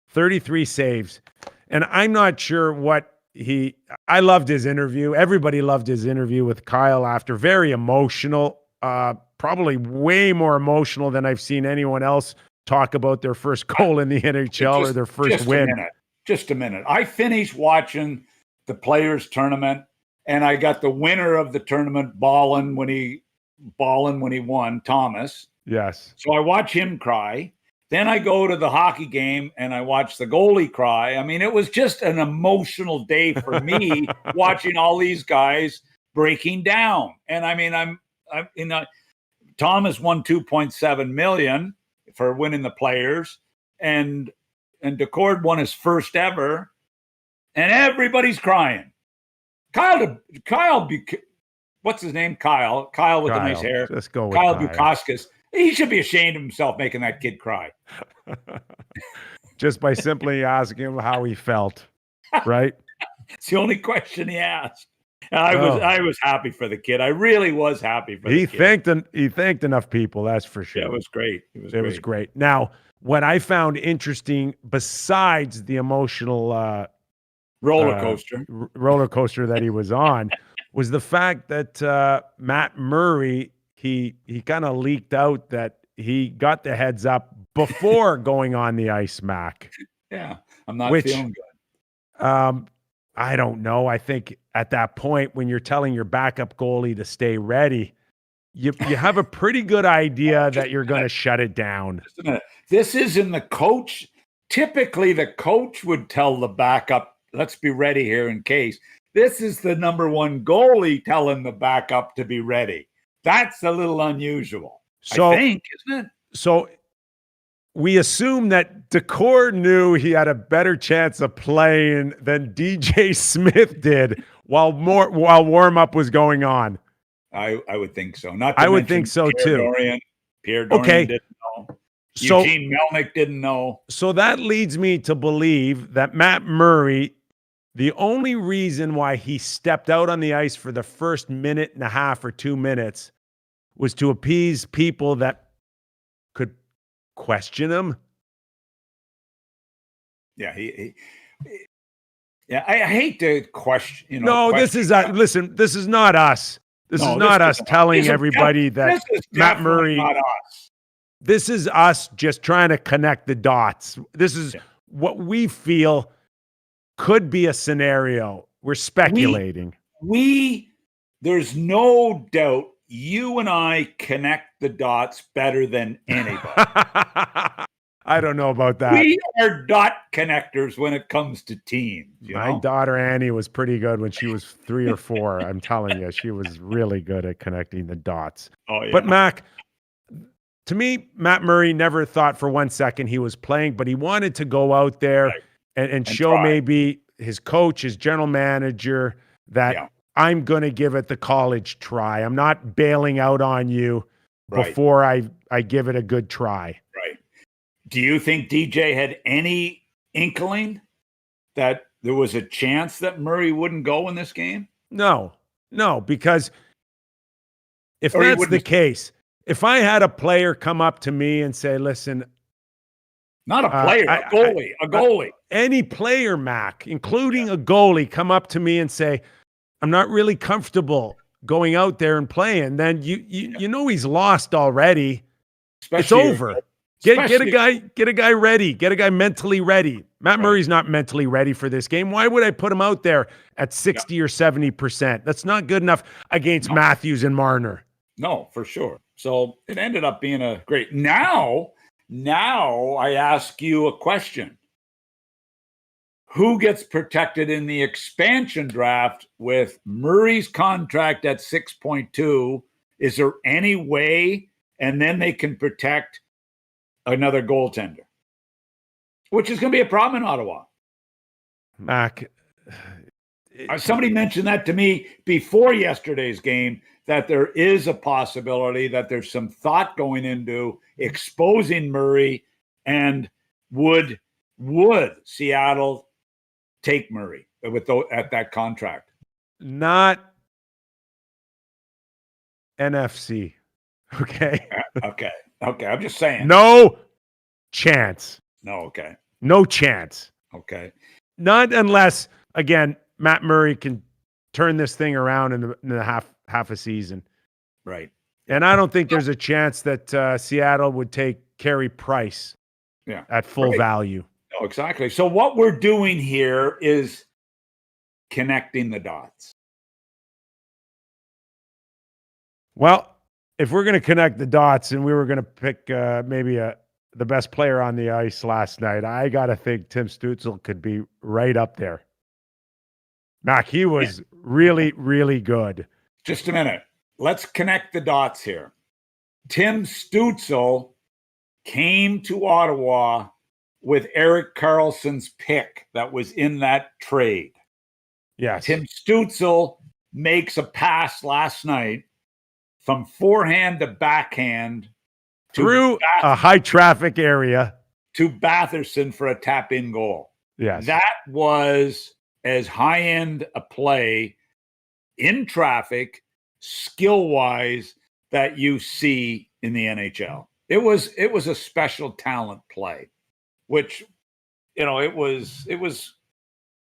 33 saves, and I'm not sure what I loved his interview. Everybody loved his interview with Kyle after. Very emotional, probably way more emotional than I've seen anyone else talk about their first goal in the NHL or their first win. Just a minute. I finished watching the Players Tournament, and I got the winner of the tournament balling when he won, Thomas. Yes. So I watch him cry. Then I go to the hockey game and I watch the goalie cry. I mean, it was just an emotional day for me watching all these guys breaking down. And I mean, Thomas won $2.7 million for winning the Players, and Daccord won his first ever, and everybody's crying. Kyle, what's his name? Kyle with the nice hair. Let's go with Kyle Bukauskas. He should be ashamed of himself making that kid cry. Just by simply asking him how he felt, right? It's the only question he asked. I was happy for the kid. I really was happy for the kid. He thanked enough people, that's for sure. Yeah, it was great. It was great. Now, what I found interesting, besides the emotional roller coaster that he was on, was the fact that Matt Murray, he kind of leaked out that he got the heads up before going on the ice, Mac. Yeah, I'm not feeling good. I don't know. I think at that point, when you're telling your backup goalie to stay ready, you have a pretty good idea that you're going to shut it down. Just a minute. This isn't the coach. Typically, the coach would tell the backup, let's be ready here in case. This is the number one goalie telling the backup to be ready. That's a little unusual, I think, isn't it? So we assume that Daccord knew he had a better chance of playing than DJ Smith did while warm-up was going on. I would think so. Not to I would mention think so Pierre too. Dorian. Pierre Dorian didn't know. So, Eugene Melnick didn't know. So that leads me to believe that Matt Murray, the only reason why he stepped out on the ice for the first minute and a half or 2 minutes was to appease people that could question him. Yeah, yeah, I hate to question. This is listen. This is not us. This is not us telling everybody that Matt Murray. Not us. This is us just trying to connect the dots. This is what we feel could be a scenario. We're speculating. There's no doubt you and I connect the dots better than anybody. I don't know about that. We are dot connectors when it comes to teams. My daughter Annie was pretty good when she was 3 or 4. I'm telling you, she was really good at connecting the dots. Oh, yeah. But Mac, to me, Matt Murray never thought for 1 second he was playing, but he wanted to go out there and show maybe his coach, his general manager, that I'm going to give it the college try. I'm not bailing out on you before I give it a good try. Right. Do you think DJ had any inkling that there was a chance that Murray wouldn't go in this game? No, because if that's the case, if I had a player come up to me and say, listen, not a player, a goalie, any player, Mac, including a goalie, come up to me and say, I'm not really comfortable going out there and playing, then you know he's lost already. It's over. Get a guy ready. Get a guy mentally ready. Matt Murray's not mentally ready for this game. Why would I put him out there at 60 or 70%? That's not good enough against Matthews and Marner. No, for sure. So it ended up being a great. Now I ask you a question. Who gets protected in the expansion draft with Murray's contract at 6.2? Is there any way? And then they can protect another goaltender, which is going to be a problem in Ottawa. Mac, somebody mentioned that to me before yesterday's game, that there is a possibility that there's some thought going into exposing Murray, and would Seattle take Murray at that contract? Not NFC. Okay. Okay. I'm just saying. No chance. No. Okay. No chance. Okay. Not unless, again, Matt Murray can turn this thing around in the half a season. Right. And I don't think there's a chance that Seattle would take Carey Price at full value. No, exactly. So what we're doing here is connecting the dots. Well, if we're going to connect the dots and we were going to pick maybe the best player on the ice last night, I got to think Tim Stützle could be right up there. Mac, he was really, really good. Just a minute. Let's connect the dots here. Tim Stützle came to Ottawa with Erik Karlsson's pick that was in that trade. Yes. Tim Stützle makes a pass last night from forehand to backhand through a high traffic area to Batherson for a tap-in goal. Yes. That was as high-end a play in traffic, skill-wise, that you see in the NHL. It was a special talent play, which, it was,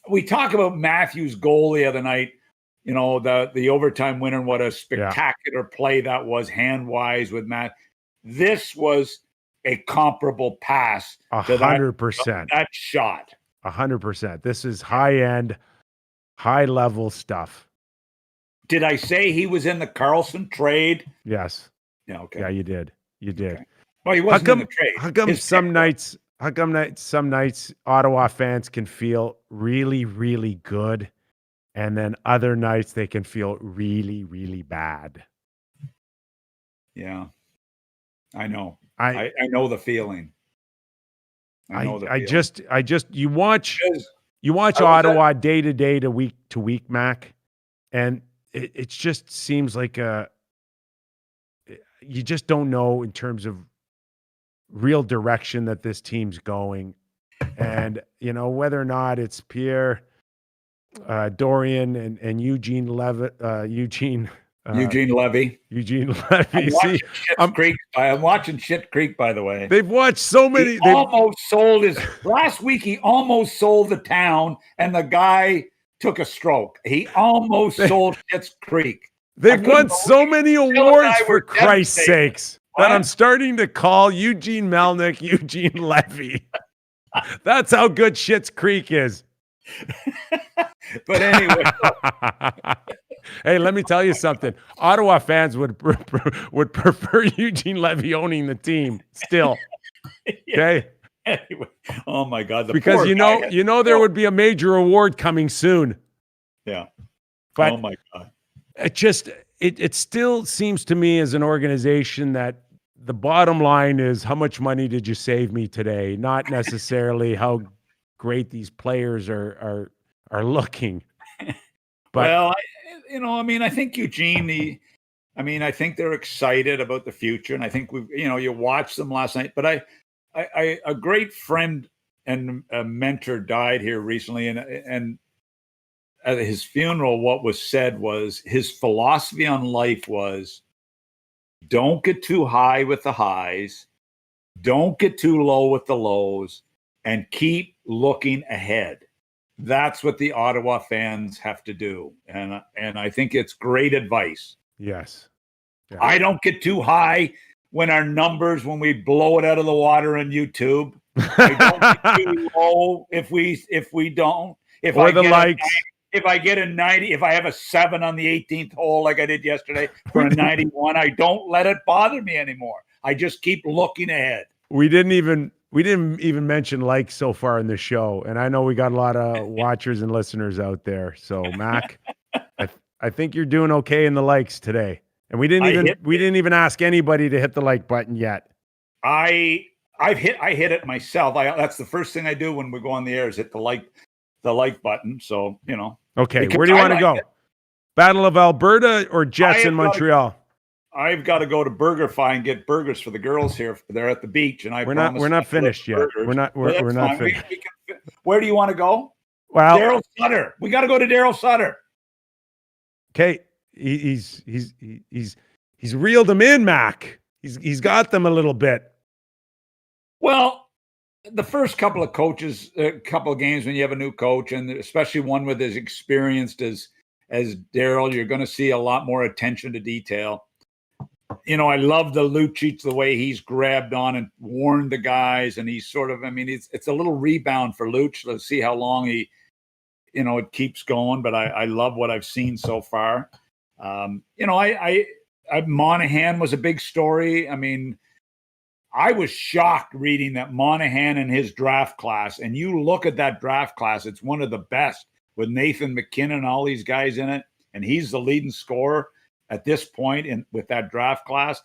we talk about Matthews' goal the other night, the overtime winner, what a spectacular play that was hand-wise with Matt. This was a comparable pass 100%. That shot. 100%. This is high-end, high-level stuff. Did I say he was in the Karlsson trade? Yes. Yeah, okay. Yeah, you did. You did. Okay. Well, he wasn't in the trade. How come some nights Ottawa fans can feel really, really good, and then other nights they can feel really, really bad? Yeah. I know. I know the feeling. I just you watch Because Ottawa day to day to week, Mac, and it just seems like you just don't know in terms of real direction that this team's going, and whether or not it's Pierre, Dorian, and Eugene Levitt, Eugene Levy. I'm watching Shit Creek, by the way. They've watched so many. Last week. He almost sold the town, and the guy took a stroke. He almost sold Shit Creek. They've won so many awards, for Christ's sakes, that I'm starting to call Eugene Melnick Eugene Levy. That's how good Schitt's Creek is. But anyway. Hey, let me tell you something. Ottawa fans would prefer Eugene Levy owning the team still. Okay? Anyway. Oh, my God. Because there would be a major award coming soon. Yeah. But oh, my God. It still seems to me as an organization that the bottom line is how much money did you save me today, not necessarily how great these players are looking. But well, I think Eugene, I think they're excited about the future, and I think you watched them last night. But a great friend and a mentor died here recently, and at his funeral, what was said was his philosophy on life was, don't get too high with the highs, don't get too low with the lows, and keep looking ahead. That's what the Ottawa fans have to do. And I think it's great advice. Yes. Yeah. I don't get too high when we blow it out of the water on YouTube. I don't get too low if we don't. If I get a 90, if I have a 7 on the 18th hole like I did yesterday for a 91, I don't let it bother me anymore. I just keep looking ahead. We didn't even mention likes so far in the show, and I know we got a lot of watchers and listeners out there. So, Mac, I think you're doing okay in the likes today, and we didn't even ask anybody to hit the like button yet. I hit it myself. That's the first thing I do when we go on the air is hit the like button. So Okay, where do you want to go? Battle of Alberta or Jets in Montreal? I've got to go to BurgerFi and get burgers for the girls here. They're at the beach, and we're not finished yet. We're not finished. Where do you want to go? Well, Daryl Sutter. We got to go to Daryl Sutter. Okay, he's reeled them in, Mac. He's got them a little bit. Well, the first couple of games when you have a new coach, and especially one with as experienced as Daryl, you're going to see a lot more attention to detail. I love the Lucic, the way he's grabbed on and warned the guys, and he's sort of, it's a little rebound for Luch. Let's see how long it keeps going, but I love what I've seen so far. Monahan was a big story. I was shocked reading that Monahan and his draft class, and you look at that draft class, it's one of the best with Nathan McKinnon, all these guys in it, and he's the leading scorer at this point with that draft class.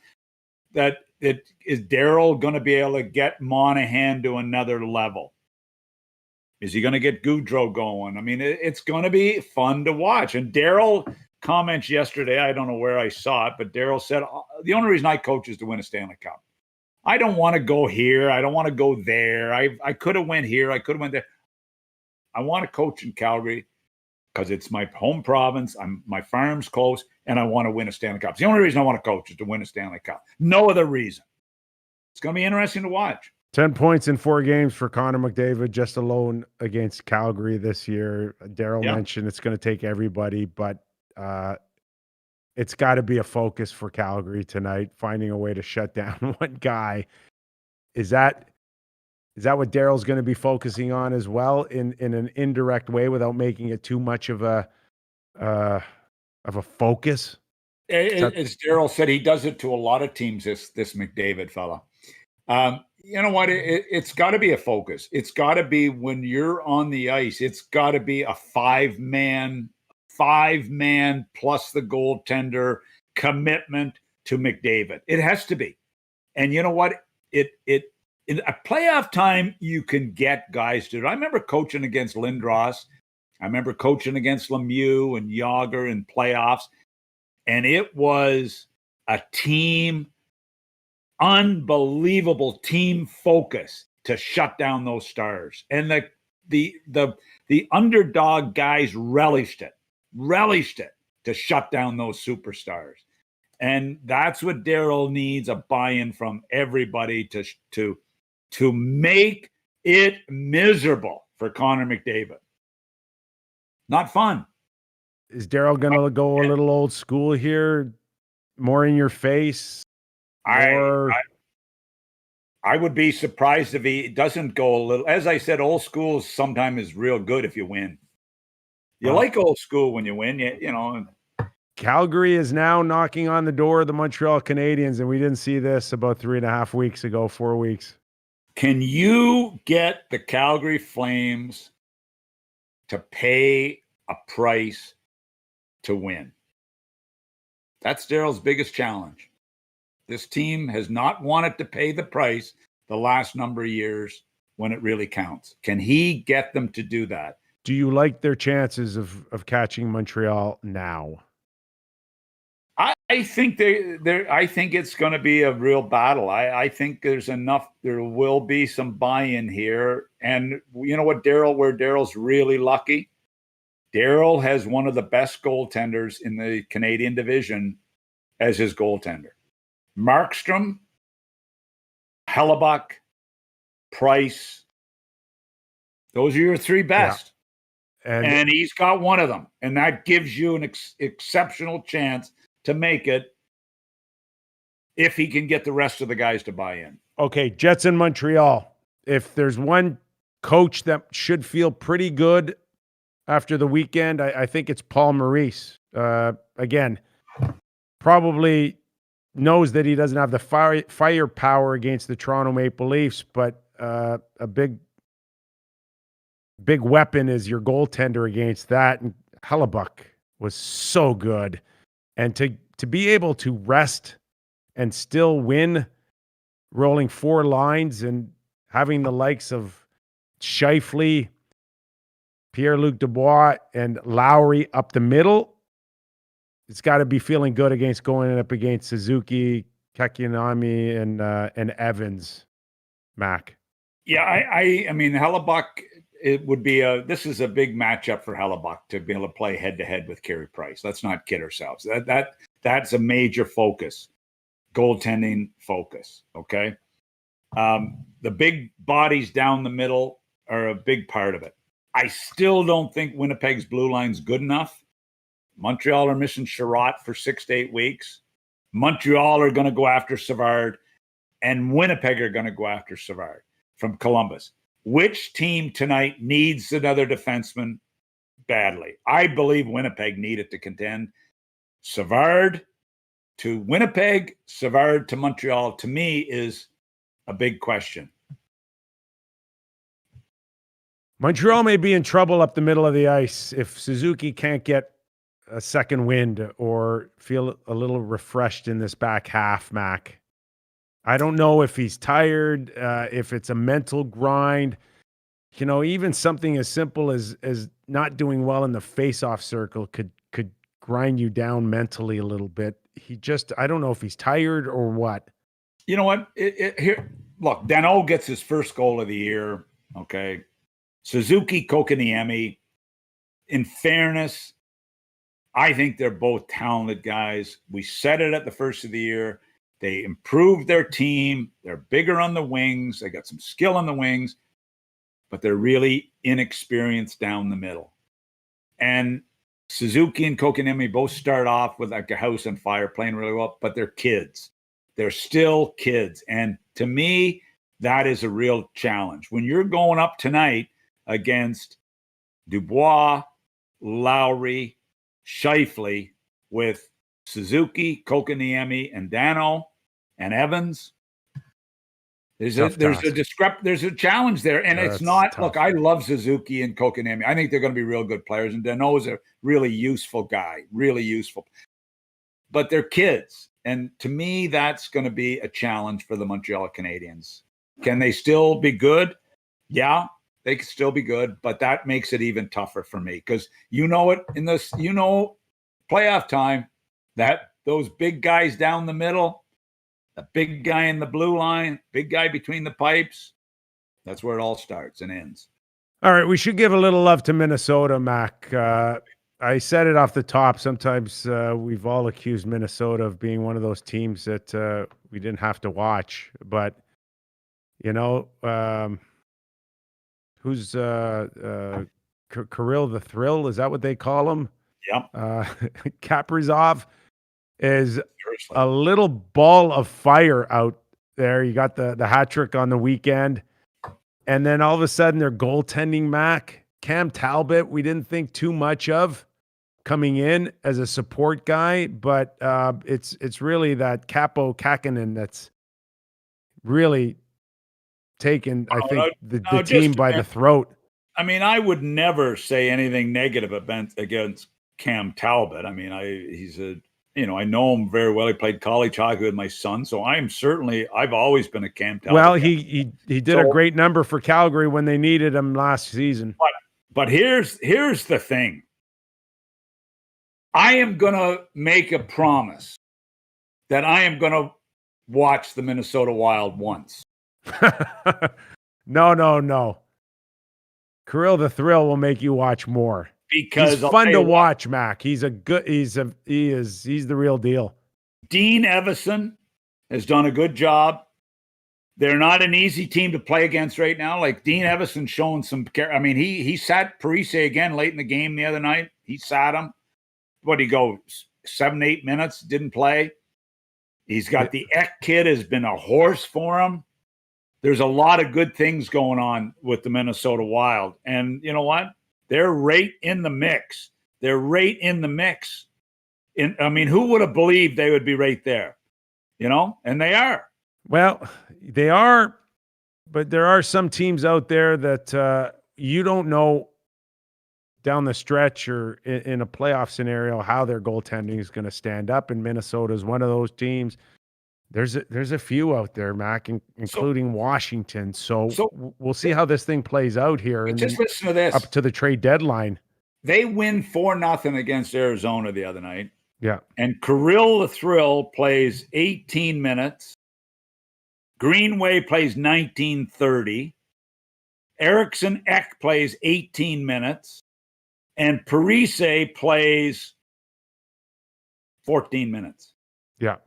That is Daryl going to be able to get Monahan to another level? Is he going to get Goudreau going? It's going to be fun to watch. And Daryl comments yesterday, I don't know where I saw it, but Daryl said, the only reason I coach is to win a Stanley Cup. I don't want to go here. I don't want to go there. I could have went here. I could have went there. I want to coach in Calgary because it's my home province. My farm's close, and I want to win a Stanley Cup. It's the only reason I want to coach is to win a Stanley Cup. No other reason. It's going to be interesting to watch. 10 points in 4 games for Connor McDavid, just alone against Calgary this year. Daryl mentioned it's going to take everybody, but it's got to be a focus for Calgary tonight, finding a way to shut down one guy. Is that what Daryl's going to be focusing on as well in an indirect way without making it too much of a focus? As Daryl said, he does it to a lot of teams, this McDavid fella. You know what? It's got to be a focus. It's got to be when you're on the ice, it's got to be a five-man plus the goaltender commitment to McDavid. It has to be. And you know what? in a playoff time, you can get guys to. I remember coaching against Lindros. I remember coaching against Lemieux and Yager in playoffs. And it was a team, unbelievable team focus to shut down those stars. And the underdog guys relished it to shut down those superstars. And that's what Daryl needs, a buy-in from everybody to make it miserable for Connor McDavid. Not fun. Is Daryl going to go a little old school here? More in your face? I would be surprised if he doesn't go a little. As I said, old school sometimes is real good if you win. You like old school when you win, you know. Calgary is now knocking on the door of the Montreal Canadiens, and we didn't see this about 4 weeks. Can you get the Calgary Flames to pay a price to win? That's Daryl's biggest challenge. This team has not wanted to pay the price the last number of years when it really counts. Can he get them to do that? Do you like their chances of catching Montreal now? I think I think it's going to be a real battle. I think there's enough. There will be some buy-in here, and you know what, where Daryl's really lucky. Daryl has one of the best goaltenders in the Canadian division as his goaltender. Markstrom, Hellebuck, Price. Those are your three best. Yeah. And he's got one of them. And that gives you an exceptional chance to make it if he can get the rest of the guys to buy in. Okay, Jets in Montreal. If there's one coach that should feel pretty good after the weekend, I think it's Paul Maurice. Again, probably knows that he doesn't have the firepower against the Toronto Maple Leafs, but a big weapon is your goaltender against that. And Hellebuck was so good. And to be able to rest and still win, rolling 4 lines and having the likes of Scheifele, Pierre-Luc Dubois, and Lowry up the middle, it's got to be feeling good going up against Suzuki, Kakinami, and Evans, Mac. Yeah, I mean, Hellebuck, it would be this is a big matchup for Hellebuck to be able to play head-to-head with Carey Price. Let's not kid ourselves. That's a major focus, goaltending focus, okay? The big bodies down the middle are a big part of it. I still don't think Winnipeg's blue line's good enough. Montreal are missing Sherratt for 6 to 8 weeks. Montreal are going to go after Savard, and Winnipeg are going to go after Savard from Columbus. Which team tonight needs another defenseman badly? I believe Winnipeg needed to contend. Savard to Winnipeg, Savard to Montreal, to me, is a big question. Montreal may be in trouble up the middle of the ice if Suzuki can't get a second wind or feel a little refreshed in this back half, Mac. I don't know if he's tired, if it's a mental grind. You know, even something as simple as not doing well in the face-off circle could grind you down mentally a little bit. I don't know if he's tired or what. You know what? Here, look, Dano gets his first goal of the year, okay? Suzuki, Kokaniemi, in fairness, I think they're both talented guys. We said it at the first of the year. They improved their team. They're bigger on the wings. They got some skill on the wings, but they're really inexperienced down the middle. And Suzuki and Kokaniemi both start off with like a house on fire, playing really well, but they're kids. They're still kids. And to me, that is a real challenge. When you're going up tonight against Dubois, Lowry, Scheifele with Suzuki, Kokaniemi, and Dano and Evans, there's a challenge there, and it's not tough. Look, I love Suzuki and Kokaniemi. I think they're going to be real good players, and Dano is a really useful guy, really useful. But they're kids, and to me, that's going to be a challenge for the Montreal Canadiens. Can they still be good? Yeah, they can still be good, but that makes it even tougher for me because playoff time, that those big guys down the middle, the big guy in the blue line, big guy between the pipes, that's where it all starts and ends. All right, we should give a little love to Minnesota, Mac. I said it off the top. Sometimes we've all accused Minnesota of being one of those teams that we didn't have to watch. But, who's Kirill the Thrill? Is that what they call him? Yep. Kaprizov is Seriously. a little ball of fire out there. You got the hat trick on the weekend. And then all of a sudden, their goaltending, Mac, Cam Talbot, we didn't think too much of coming in as a support guy, but it's really that Capo Kakinen that's really taken, I think, the team by the throat. I mean, I would never say anything negative against Cam Talbot. I mean, I know him very well. He played college hockey with my son, so I've always been a Cam Talbot. Well, he did a great number for Calgary when they needed him last season. But here's the thing. I am going to make a promise that I am going to watch the Minnesota Wild once. No. Kirill the Thrill will make you watch more. Because he's fun to watch, Mac. He's the real deal. Dean Evason has done a good job. They're not an easy team to play against right now. Like Dean Evason showing some care. I mean, he sat Parise again late in the game the other night. He sat him. What did he go 7-8 minutes? Didn't play. He's got the Ek kid has been a horse for him. There's a lot of good things going on with the Minnesota Wild. And you know what? They're right in the mix. I mean, who would have believed they would be right there? And they are. Well, they are, but there are some teams out there that you don't know down the stretch or in a playoff scenario how their goaltending is going to stand up. And Minnesota is one of those teams. There's a few out there, Mac, including Washington. So we'll see how this thing plays out here. And just listen to this. Up to the trade deadline. They win 4-0 against Arizona the other night. Yeah. And Kirill the Thrill plays 18 minutes. Greenway plays 19:30. Eriksson Ek plays 18 minutes. And Parise plays 14 minutes. Yeah.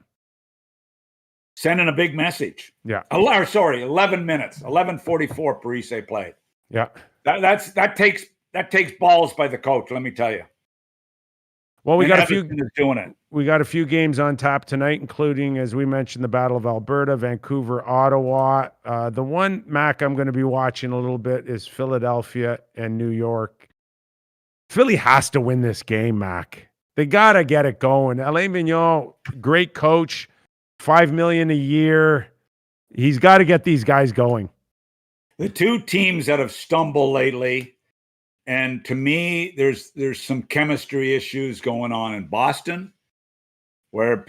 Sending a big message. Yeah. 11 minutes. 11:44 Parise played. Yeah. That takes balls by the coach, let me tell you. Well, we got a few games on tap tonight, including, as we mentioned, the Battle of Alberta, Vancouver, Ottawa. The one, Mac, I'm going to be watching a little bit is Philadelphia and New York. Philly has to win this game, Mac. They got to get it going. Alain Vigneault, great coach, $5 million a year. He's got to get these guys going. The two teams that have stumbled lately, and to me, there's some chemistry issues going on in Boston, where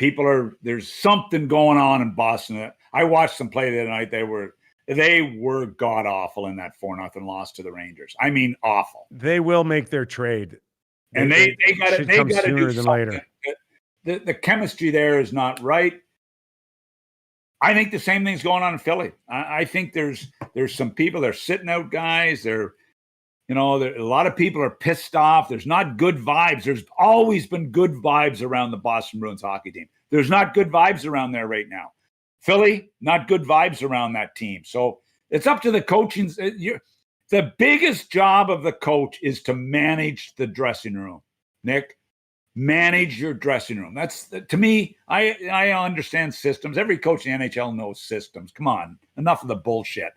there's something going on in Boston. I watched them play the other night. They were god awful in that 4-0 loss to the Rangers. I mean, awful. They will make their trade, and they got to do something. Later. The chemistry there is not right. I think the same thing's going on in Philly. I think there's some people, they're sitting out guys. A lot of people are pissed off. There's not good vibes. There's always been good vibes around the Boston Bruins hockey team. There's not good vibes around there right now. Philly, not good vibes around that team. So it's up to the coaching. The biggest job of the coach is to manage the dressing room. Nick, manage your dressing room. That's, to me, I understand systems. Every coach in the NHL knows systems. Come on, enough of the bullshit.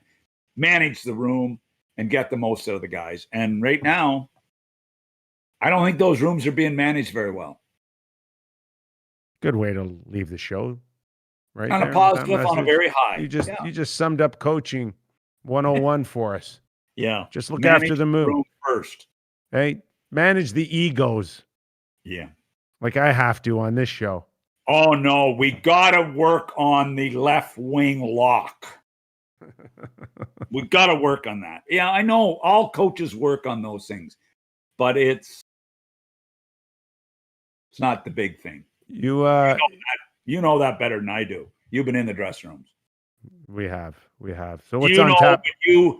Manage the room and get the most out of the guys. And right now, I don't think those rooms are being managed very well. Good way to leave the show. Right. On a positive, on a very high. You just summed up coaching 101 for us. Yeah. Just look after the move first. Hey, manage the egos. Yeah. Like I have to on this show. Oh, no. We got to work on the left wing lock. We've got to work on that. Yeah, I know all coaches work on those things, but it's not the big thing. You know that better than I do. You've been in the dressing rooms. We have. So what's you on know tap?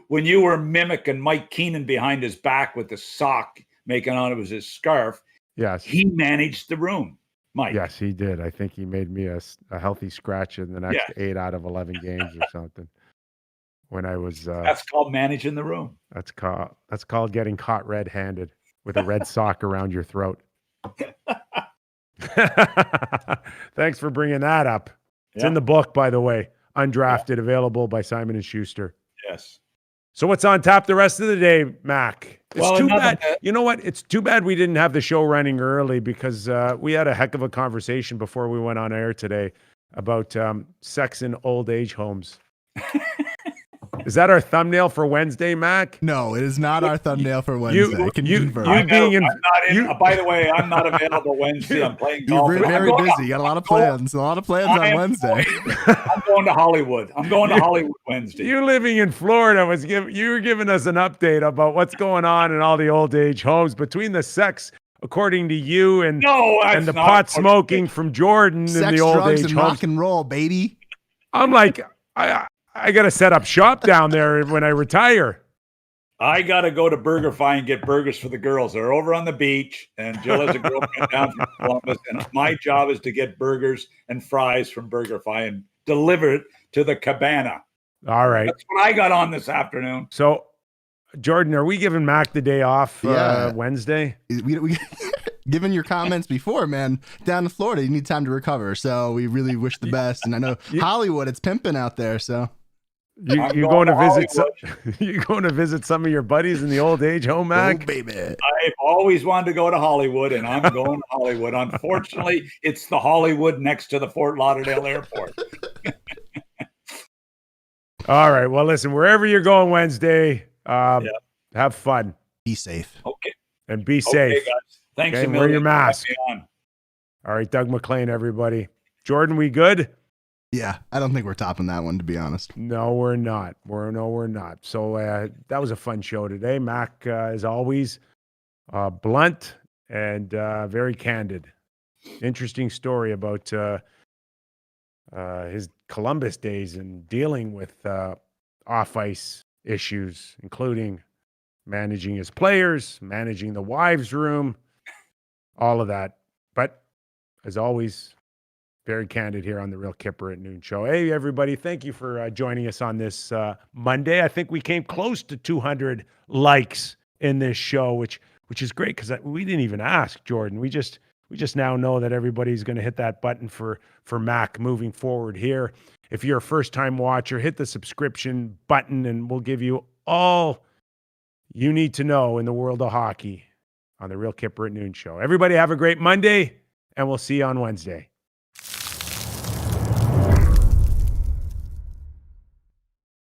When you were mimicking Mike Keenan behind his back with the sock making on it was his scarf. Yes. He managed the room, Mike. Yes, he did. I think he made me a healthy scratch in the next 8 out of 11 games or something. When I was that's called managing the room. That's called getting caught red-handed with a red sock around your throat. Thanks for bringing that up. It's in the book, by the way. Undrafted, available by Simon & Schuster. Yes. So what's on tap the rest of the day, Mac? It's too bad. You know what? It's too bad we didn't have the show running early because we had a heck of a conversation before we went on air today about sex in old age homes. Is that our thumbnail for Wednesday, Mac? No, it is not our thumbnail for Wednesday. By the way, I'm not available Wednesday. I'm playing golf. You're very busy. You got a lot of plans. On Wednesday. I'm going to Hollywood. Wednesday. You living in Florida you were giving us an update about what's going on in all the old age homes between the sex, according to you, and the pot smoking from Jordan sex, in the old drugs, age and homes. rock and roll, baby. I'm like, I got to set up shop down there when I retire. I got to go to BurgerFi and get burgers for the girls. They're over on the beach, and Jill has a girlfriend down from Columbus, and my job is to get burgers and fries from BurgerFi and deliver it to the cabana. All right. That's what I got on this afternoon. So, Jordan, are we giving Mac the day off Wednesday? We given your comments before, man, down in Florida, you need time to recover. So we really wish the best. And I know Hollywood, it's pimping out there. So you going to visit you going to visit some of your buddies in the old age home, Mac? Oh, baby. I've always wanted to go to Hollywood, and I'm going to Hollywood. Unfortunately, it's the Hollywood next to the Fort Lauderdale airport. All right. Well, listen, wherever you're going Wednesday, have fun. Be safe. Okay. And be safe. Guys. Thanks a million. Wear your mask. All right, Doug Maclean, everybody. Jordan, we good? Yeah, I don't think we're topping that one, to be honest. No, we're not. We're not. So that was a fun show today. Mac, as always, blunt and very candid. Interesting story about his Columbus days and dealing with off-ice issues, including managing his players, managing the wives' room, all of that. But as always, very candid here on the Real Kyper at Noon show. Hey, everybody. Thank you for joining us on this Monday. I think we came close to 200 likes in this show, which is great because we didn't even ask, Jordan. We just now know that everybody's going to hit that button for Mac moving forward here. If you're a first-time watcher, hit the subscription button and we'll give you all you need to know in the world of hockey on the Real Kyper at Noon show. Everybody have a great Monday, and we'll see you on Wednesday.